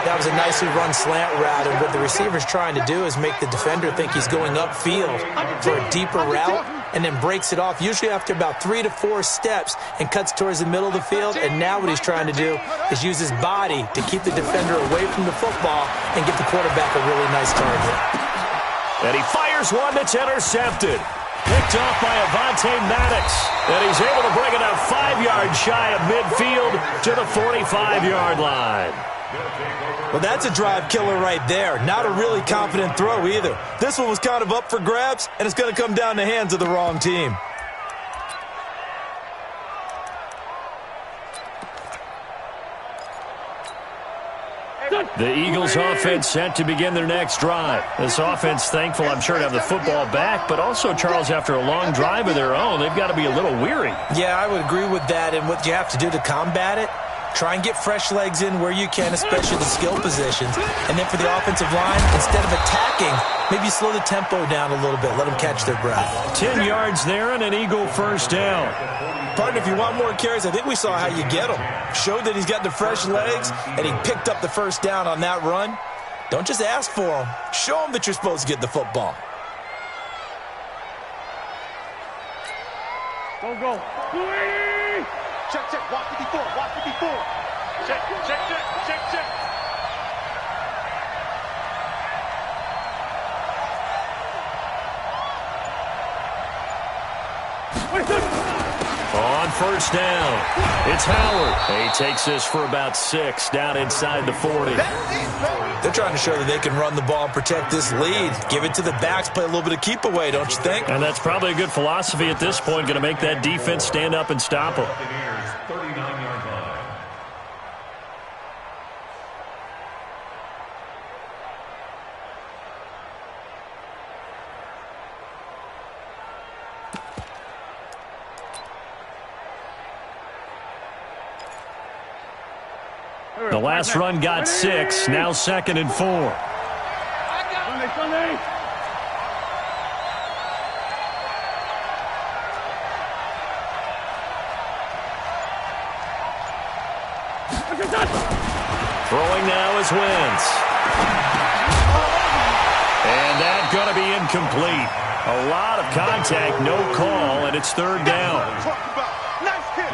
That was a nicely run slant route, and what the receiver's trying to do is make the defender think he's going upfield for a deeper route, and then breaks it off, usually after about 3 to 4 steps, and cuts towards the middle of the field. And now what he's trying to do is use his body to keep the defender away from the football and give the quarterback a really nice target. And he fires one that's intercepted. Picked off by Avonte Maddox. And he's able to bring it up 5 yards shy of midfield to the 45-yard line. Well, that's a drive killer right there. Not a really confident throw either. This one was kind of up for grabs, and it's going to come down the hands of the wrong team. The Eagles offense set to begin their next drive. This offense thankful, I'm sure, to have the football back, but also, Charles, after a long drive of their own, they've got to be a little weary. Yeah, I would agree with that, and what you have to do to combat it, try and get fresh legs in where you can, especially the skill positions. And then for the offensive line, instead of attacking, maybe slow the tempo down a little bit. Let them catch their breath. 10 yards there and an Eagle first down. Partner, if you want more carries, I think we saw how you get them. Showed that he's got the fresh legs, and he picked up the first down on that run. Don't just ask for them. Show them that you're supposed to get the football. Go. Check, watch 54, watch 54. Check. On first down, it's Howard. He takes this for about 6 down inside the 40. They're trying to show that they can run the ball and protect this lead. Give it to the backs, play a little bit of keep away, don't you think? And that's probably a good philosophy at this point, going to make that defense stand up and stop them. Buccaneers, 39-yard line. The last run got 6, now 2nd and 4. Sunday. Throwing now is Wentz. And that's going to be incomplete. A lot of contact, no call, and it's 3rd down. Nice hit,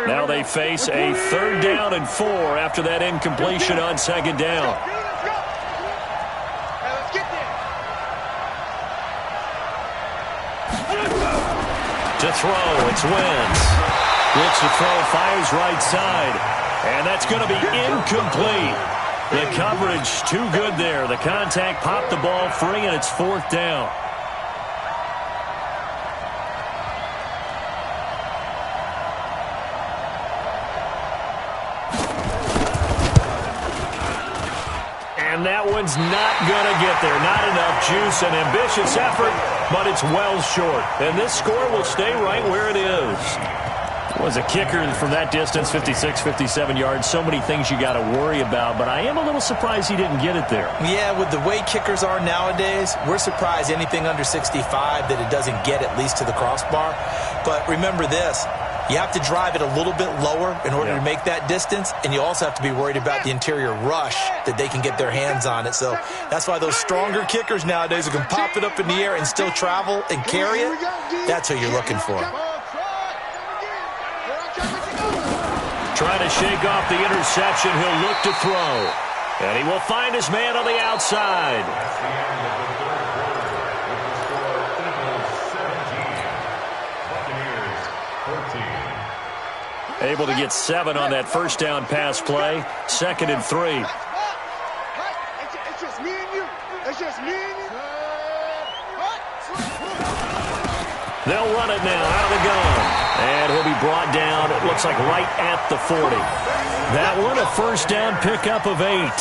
Now they face a 3rd down and 4 after that incompletion on 2nd down. Let's get there. To throw, it's Wentz. Looks to throw, fires right side. And that's going to be incomplete. The coverage too good there. The contact popped the ball free, and it's 4th down. And that one's not going to get there. Not enough juice, an ambitious effort, but it's well short. And this score will stay right where it is. Was a kicker from that distance, 56, 57 yards. So many things you got to worry about, but I am a little surprised he didn't get it there. Yeah, with the way kickers are nowadays, we're surprised anything under 65 that it doesn't get at least to the crossbar. But remember this. You have to drive it a little bit lower in order to make that distance, and you also have to be worried about the interior rush that they can get their hands on it. So that's why those stronger kickers nowadays who can pop it up in the air and still travel and carry it, that's who you're looking for. Trying to shake off the interception, he'll look to throw. And he will find his man on the outside. Able to get 7 on that first down pass play. 2nd and 3. It's just me and you. It's just me and you. They'll run it now out of the gun. And he'll be brought down, it looks like right at the 40. That one a first down pickup of 8.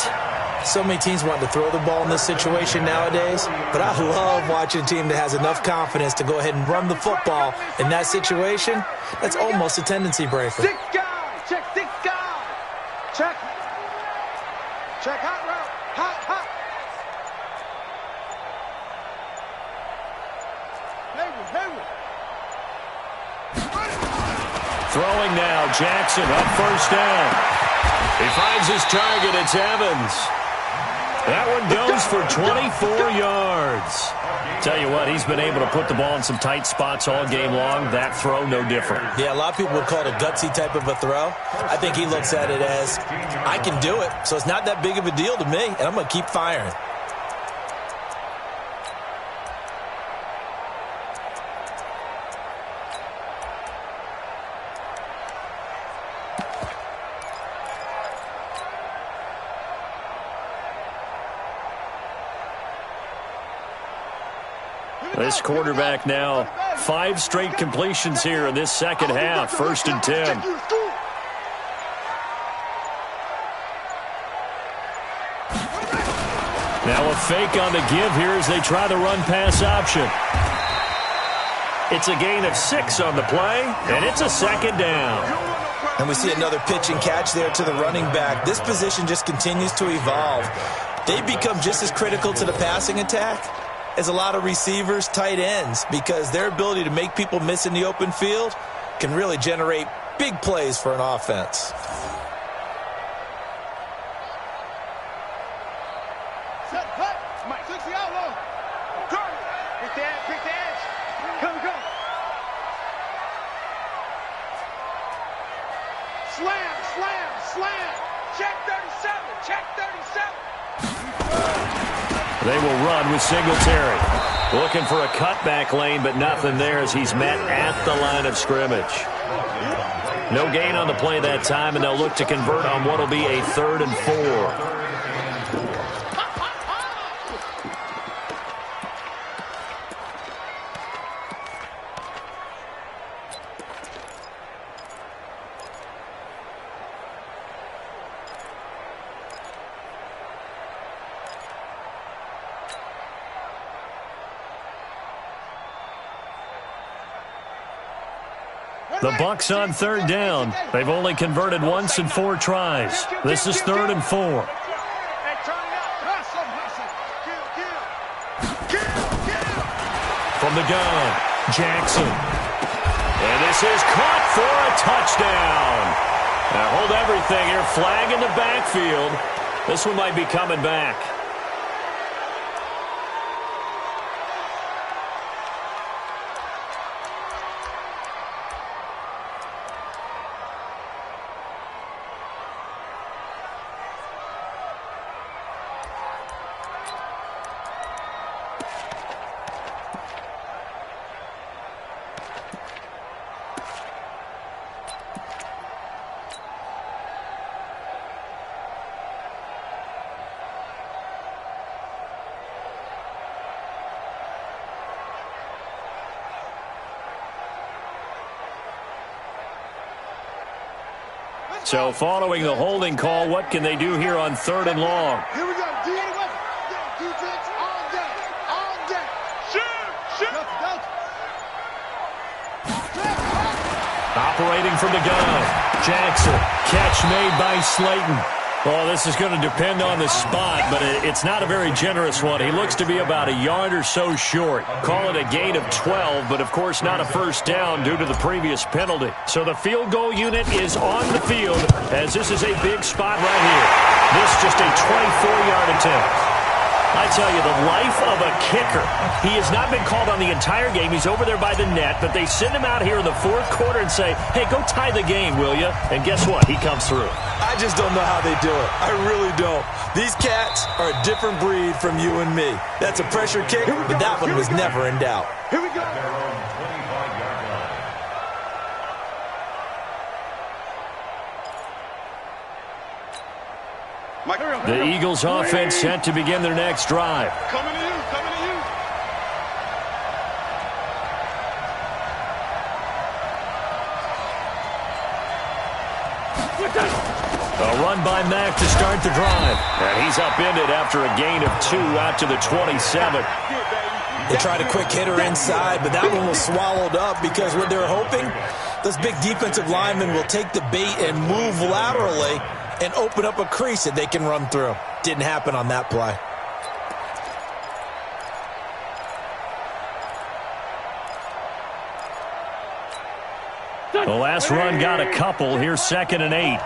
So many teams want to throw the ball in this situation nowadays, but I love watching a team that has enough confidence to go ahead and run the football in that situation. That's almost a tendency breaker. 6 guys. Check 6 guys. Check. Check hot route. Hot. Hayward. Throwing now, Jackson up first down. He finds his target, it's Evans. That one goes for 24 yards. Tell you what, he's been able to put the ball in some tight spots all game long. That throw, no different. Yeah, a lot of people would call it a gutsy type of a throw. I think he looks at it as, I can do it, so it's not that big of a deal to me, and I'm going to keep firing. This quarterback now 5 straight completions here in this second half. 1st and 10. Now a fake on the give here as they try the run-pass option. It's a gain of 6 on the play, and it's a 2nd down. And we see another pitch and catch there to the running back. This position just continues to evolve. They become just as critical to the passing attack as a lot of receivers, tight ends, because their ability to make people miss in the open field can really generate big plays for an offense. They will run with Singletary. Looking for a cutback lane, but nothing there as he's met at the line of scrimmage. No gain on the play that time, and they'll look to convert on what will be a 3rd and 4. The Bucs on 3rd down. They've only converted once in 4 tries. This is 3rd and 4. From the gun, Jackson. And this is caught for a touchdown. Now hold everything here. Flag in the backfield. This one might be coming back. So following the holding call, what can they do here on 3rd and long? Here we go. Defense all day. All day. Shoot. Operating from the gun. Jackson. Catch made by Slayton. Well, this is going to depend on the spot, but it's not a very generous one. He looks to be about a yard or so short. Call it a gain of 12, but of course not a 1st down due to the previous penalty. So the field goal unit is on the field as this is a big spot right here. This just a 24-yard attempt. I tell you, the life of a kicker. He has not been called on the entire game. He's over there by the net, but they send him out here in the 4th quarter and say, hey, go tie the game, will you? And guess what? He comes through. I just don't know how they do it. I really don't. These cats are a different breed from you and me. That's a pressure kick, but that one was never in doubt. Here we go. The Eagles offense set to begin their next drive. Coming to you. A run by Mack to start the drive. And he's upended after a gain of 2 out to the 27. They tried a quick hitter inside, but that one was swallowed up because what they're hoping, those big defensive linemen will take the bait and move laterally and open up a crease that they can run through. Didn't happen on that play. The last run got a couple. Here's 2nd and 8.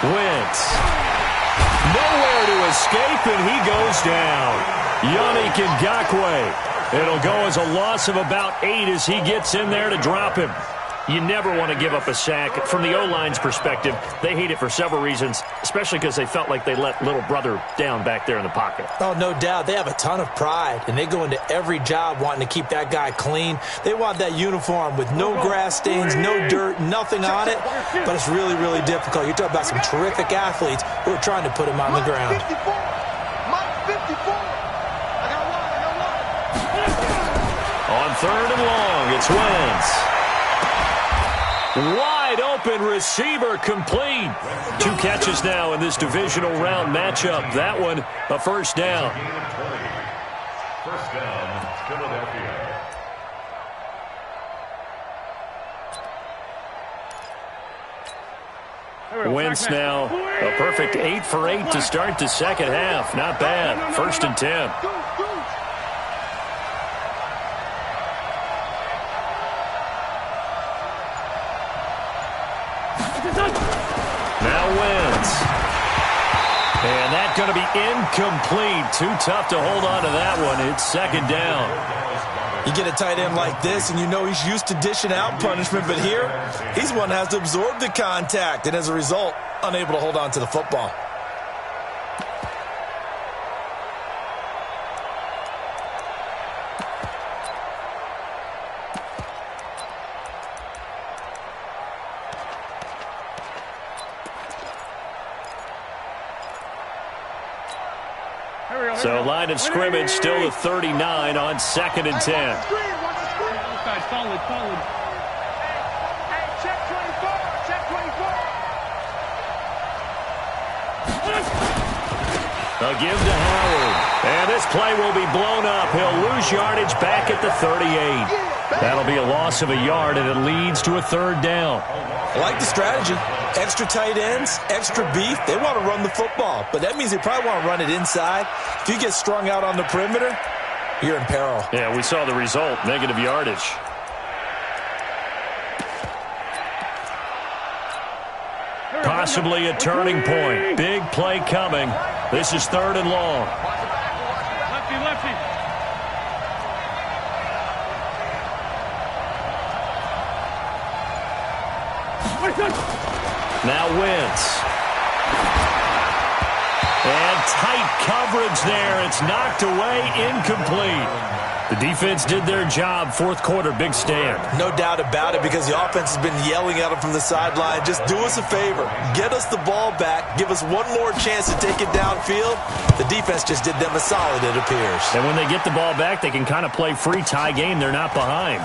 Wentz. Nowhere to escape, and he goes down. Yannick Ngakoue. It'll go as a loss of about 8 as he gets in there to drop him. You never want to give up a sack. From the O-line's perspective, they hate it for several reasons, especially because they felt like they let little brother down back there in the pocket. Oh, no doubt. They have a ton of pride, and they go into every job wanting to keep that guy clean. They want that uniform with no grass stains, no dirt, nothing on it, but it's really, really difficult. You're talking about some terrific athletes who are trying to put him on the ground. On 3rd and long, it's Wentz. Wide open receiver complete. 2 catches now in this divisional round matchup. That one, a first down. First down, Philadelphia. Wentz now a perfect 8 for 8 to start the second half. Not bad. 1st and 10. Now Wentz. And that's going to be incomplete. Too tough to hold on to that one. It's 2nd down. You get a tight end like this, and you know he's used to dishing out punishment, but here, he's one that has to absorb the contact, and as a result, unable to hold on to the football. So line of scrimmage still the 39 on 2nd and 10. Solid. Hey, check 24. Check 24. A give to Howard. And this play will be blown up. He'll lose yardage back at the 38. That'll be a loss of a yard, and it leads to a 3rd down. I like the strategy. Extra tight ends, extra beef. They want to run the football, but that means they probably want to run it inside. If you get strung out on the perimeter, you're in peril. Yeah, we saw the result, negative yardage. Possibly a turning point. Big play coming. This is 3rd and long. Lefty, lefty. Now Wentz. And tight coverage there. It's knocked away, incomplete. The defense did their job. 4th quarter, big stand. No doubt about it, because the offense has been yelling at them from the sideline. Just do us a favor. Get us the ball back. Give us one more chance to take it downfield. The defense just did them a solid, it appears. And when they get the ball back, they can kind of play free tie game. They're not behind.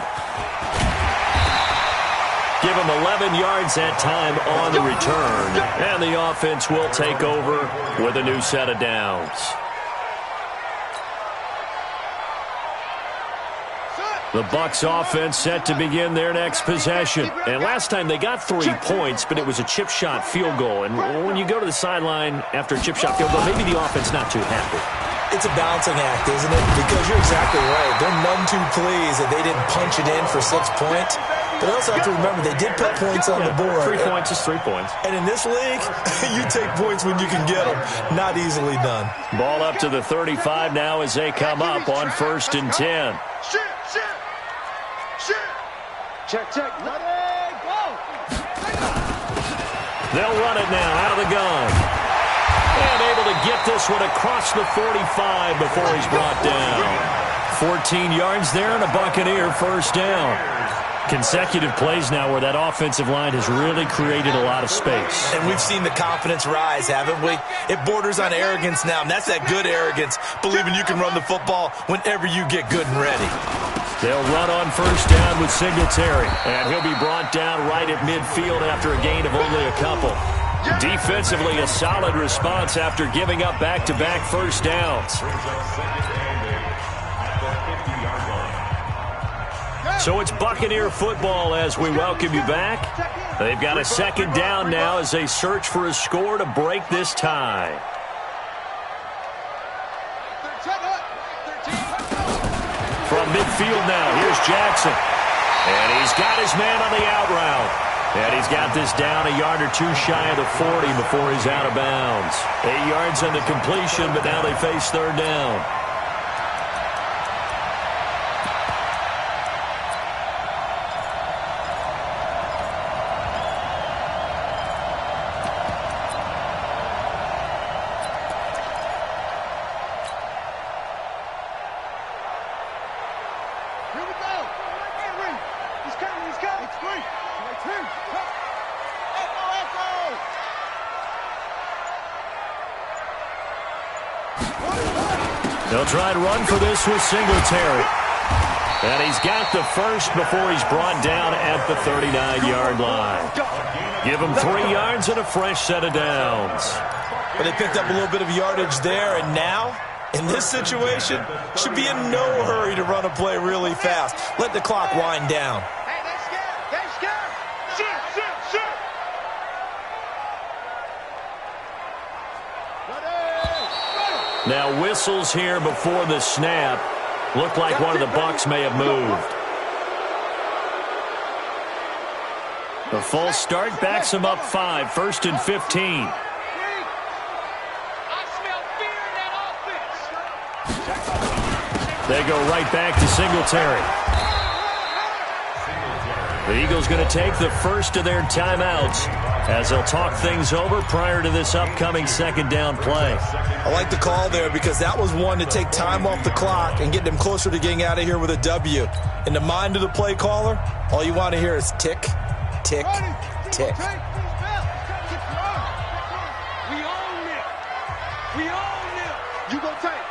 Give them 11 yards that time on the return. And the offense will take over with a new set of downs. The Bucs offense set to begin their next possession. And last time they got 3 points, but it was a chip shot field goal. And when you go to the sideline after a chip shot field goal, maybe the offense not too happy. It's a balancing act, isn't it? Because you're exactly right. They're none too pleased that they didn't punch it in for 6 points. But I also have to remember they did put points on the board. 3 points is 3 points. And in this league, you take points when you can get them. Not easily done. Ball up to the 35 now as they come up on 1st and 10. Shoot, shoot. Shoot. Check, check. Let it go. They'll run it now out of the gun. And able to get this one across the 45 before he's brought down. 14 yards there and a Buccaneer 1st down. Consecutive plays now where that offensive line has really created a lot of space. And we've seen the confidence rise, haven't we? It borders on arrogance now, and that's that good arrogance, believing you can run the football whenever you get good and ready. They'll run on 1st down with Singletary, and he'll be brought down right at midfield after a gain of only a couple. Defensively, a solid response after giving up back-to-back 1st downs. So it's Buccaneer football as we welcome you back. They've got a 2nd down now as they search for a score to break this tie. From midfield now, here's Jackson. And he's got his man on the out route. And he's got this down a yard or 2 shy of the 40 before he's out of bounds. 8 yards on the completion, but now they face 3rd down. They'll try to run for this with Singletary. And he's got the first before he's brought down at the 39-yard line. Give him 3 yards and a fresh set of downs. But they picked up a little bit of yardage there, and now, in this situation, should be in no hurry to run a play really fast. Let the clock wind down. Hey, they're scared. They're scared. Shoot. Now whistles here before the snap. Looked like one of the Bucs may have moved. The false start backs him up 5, 1st and 15. I smell fear in that offense. They go right back to Singletary. The Eagles going to take the first of their timeouts as they'll talk things over prior to this upcoming second down play. I like the call there because that was one to take time off the clock and get them closer to getting out of here with a W. In the mind of the play caller, all you want to hear is tick, tick, tick. We own it. We own it. You go tight.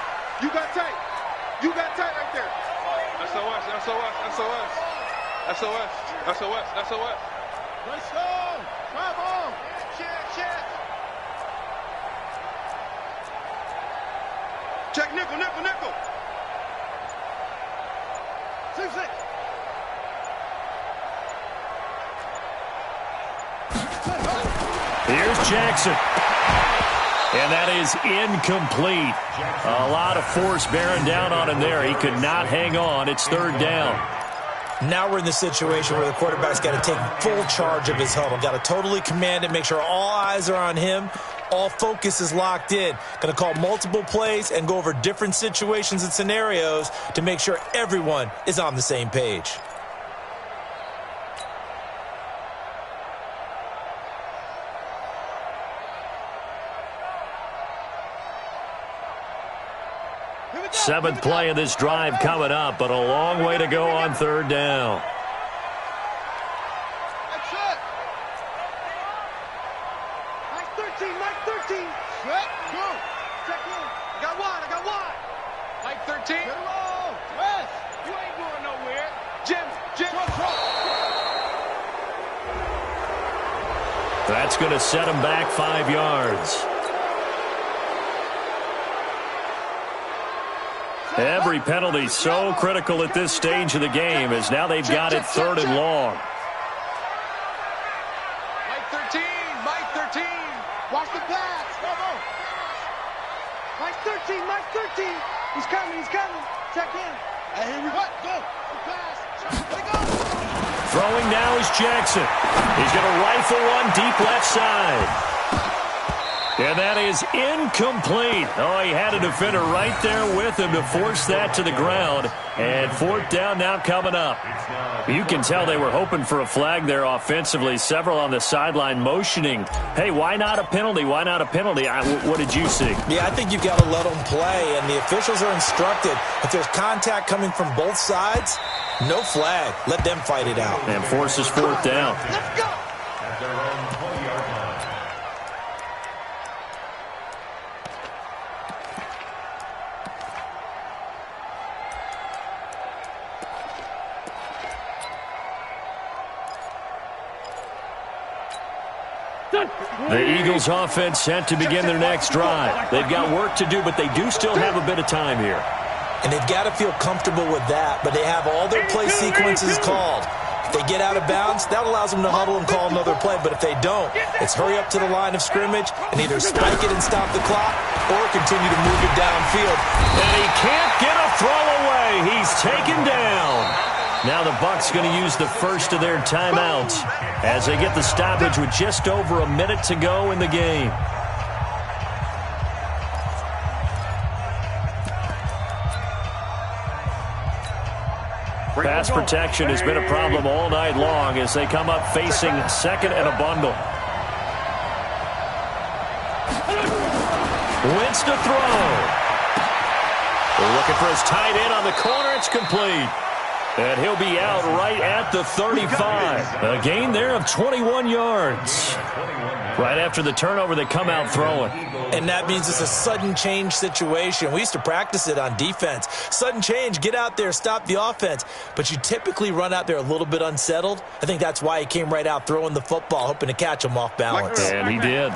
You got tight. You got tight right there. SOS. Let's go. Come on. Check nickel. 6-6. Here's Jackson. And that is incomplete. A lot of force bearing down on him there. He could not hang on. It's 3rd down. Now we're in the situation where the quarterback's got to take full charge of his huddle. Got to totally command it, make sure all eyes are on him. All focus is locked in. Going to call multiple plays and go over different situations and scenarios to make sure everyone is on the same page. Seventh play of this drive coming up, but a long way to go on 3rd down. That's it. Mike 13. Set. Go. Check in. I got one. Mike 13. Get along. West. You ain't going nowhere. Jim. That's going to set him back 5 yards. Every penalty so critical at this stage of the game as now they've got it 3rd and long. Mike 13. Watch the pass. Come on. Mike 13. He's coming. Check in. Hey, here we go. Go. Pass. Let go. Throwing now is Jackson. He's going to rifle one deep left side. And that is incomplete. Oh, he had a defender right there with him to force that to the ground. And 4th down now coming up. You can tell they were hoping for a flag there offensively. Several on the sideline motioning. Hey, why not a penalty? What did you see? Yeah, I think you've got to let them play. And the officials are instructed, if there's contact coming from both sides, no flag. Let them fight it out. And forces 4th down. Let's go. At their own 20-yard line. The Eagles offense set to begin their next drive. They've got work to do, but they do still have a bit of time here. And they've got to feel comfortable with that, but they have all their play sequences called. If they get out of bounds, that allows them to huddle and call another play. But if they don't, it's hurry up to the line of scrimmage and either spike it and stop the clock or continue to move it downfield. And he can't get a throw away. He's taken down. Now the Bucs going to use the first of their timeouts as they get the stoppage with just over a minute to go in the game. Pass protection has been a problem all night long as they come up facing 2nd and a bundle. Wentz to throw. They're looking for his tight end on the corner. It's complete. And he'll be out right at the 35. A gain there of 21 yards. Right after the turnover, they come out throwing. And that means it's a sudden change situation. We used to practice it on defense. Sudden change, get out there, stop the offense. But you typically run out there a little bit unsettled. I think that's why he came right out throwing the football, hoping to catch him off balance. And he did.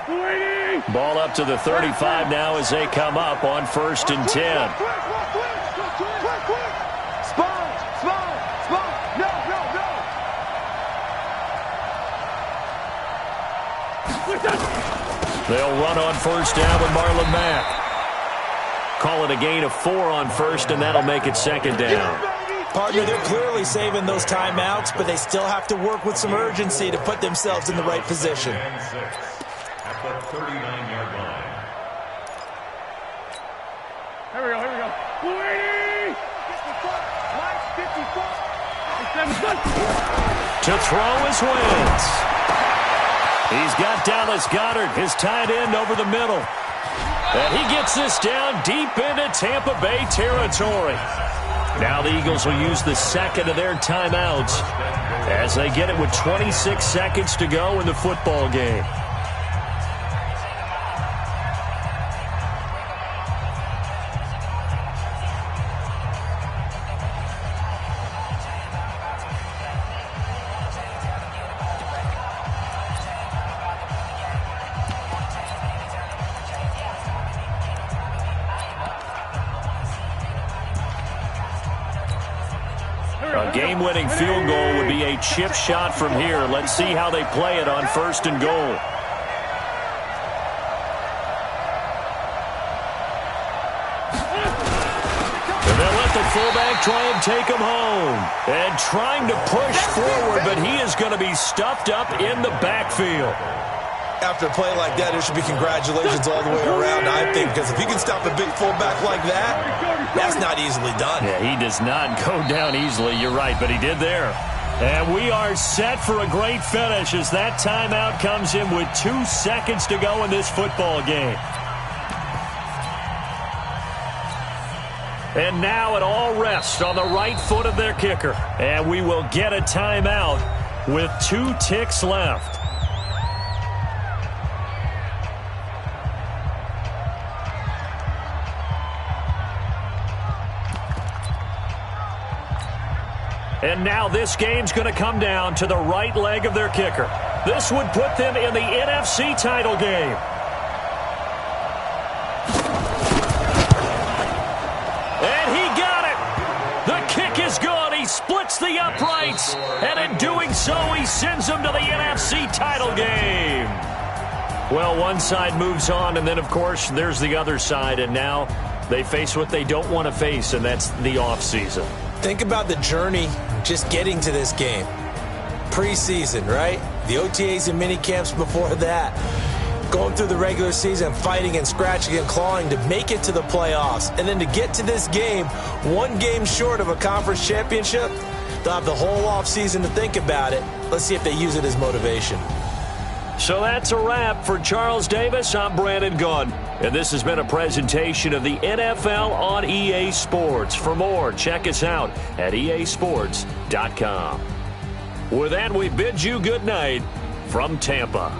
Ball up to the 35 now as they come up on 1st and 10. They'll run on 1st down with Marlon Mack. Call it a gain of 4 on 1st, and that'll make it 2nd down. Partner, they're clearly saving those timeouts, but they still have to work with some urgency to put themselves in the right position. At the 39-yard line. Here we go. 54. To throw is Wentz. He's got Dallas Goedert, his tight end, over the middle. And he gets this down deep into Tampa Bay territory. Now the Eagles will use the second of their timeouts as they get it with 26 seconds to go in the football game. A game-winning field goal would be a chip shot from here. Let's see how they play it on 1st and goal. And they'll let the fullback try and take him home. And trying to push forward, but he is going to be stuffed up in the backfield. After a play like that, there should be congratulations all the way around, I think, because if you can stop a big fullback like that, that's not easily done. Yeah, he does not go down easily. You're right, but he did there. And we are set for a great finish as that timeout comes in with 2 seconds to go in this football game. And now it all rests on the right foot of their kicker. And we will get a timeout with 2 ticks left. And now this game's going to come down to the right leg of their kicker. This would put them in the NFC title game. And he got it. The kick is good. He splits the uprights. And in doing so, he sends them to the NFC title game. Well, one side moves on, and then, of course, there's the other side. And now they face what they don't want to face, and that's the offseason. Think about the journey just getting to this game. Preseason, right? The OTAs and mini camps before that. Going through the regular season, fighting and scratching and clawing to make it to the playoffs. And then to get to this game, 1 game short of a conference championship, they'll have the whole offseason to think about it. Let's see if they use it as motivation. So that's a wrap for Charles Davis. I'm Brandon Gunn. And this has been a presentation of the NFL on EA Sports. For more, check us out at easports.com. With that, we bid you good night from Tampa.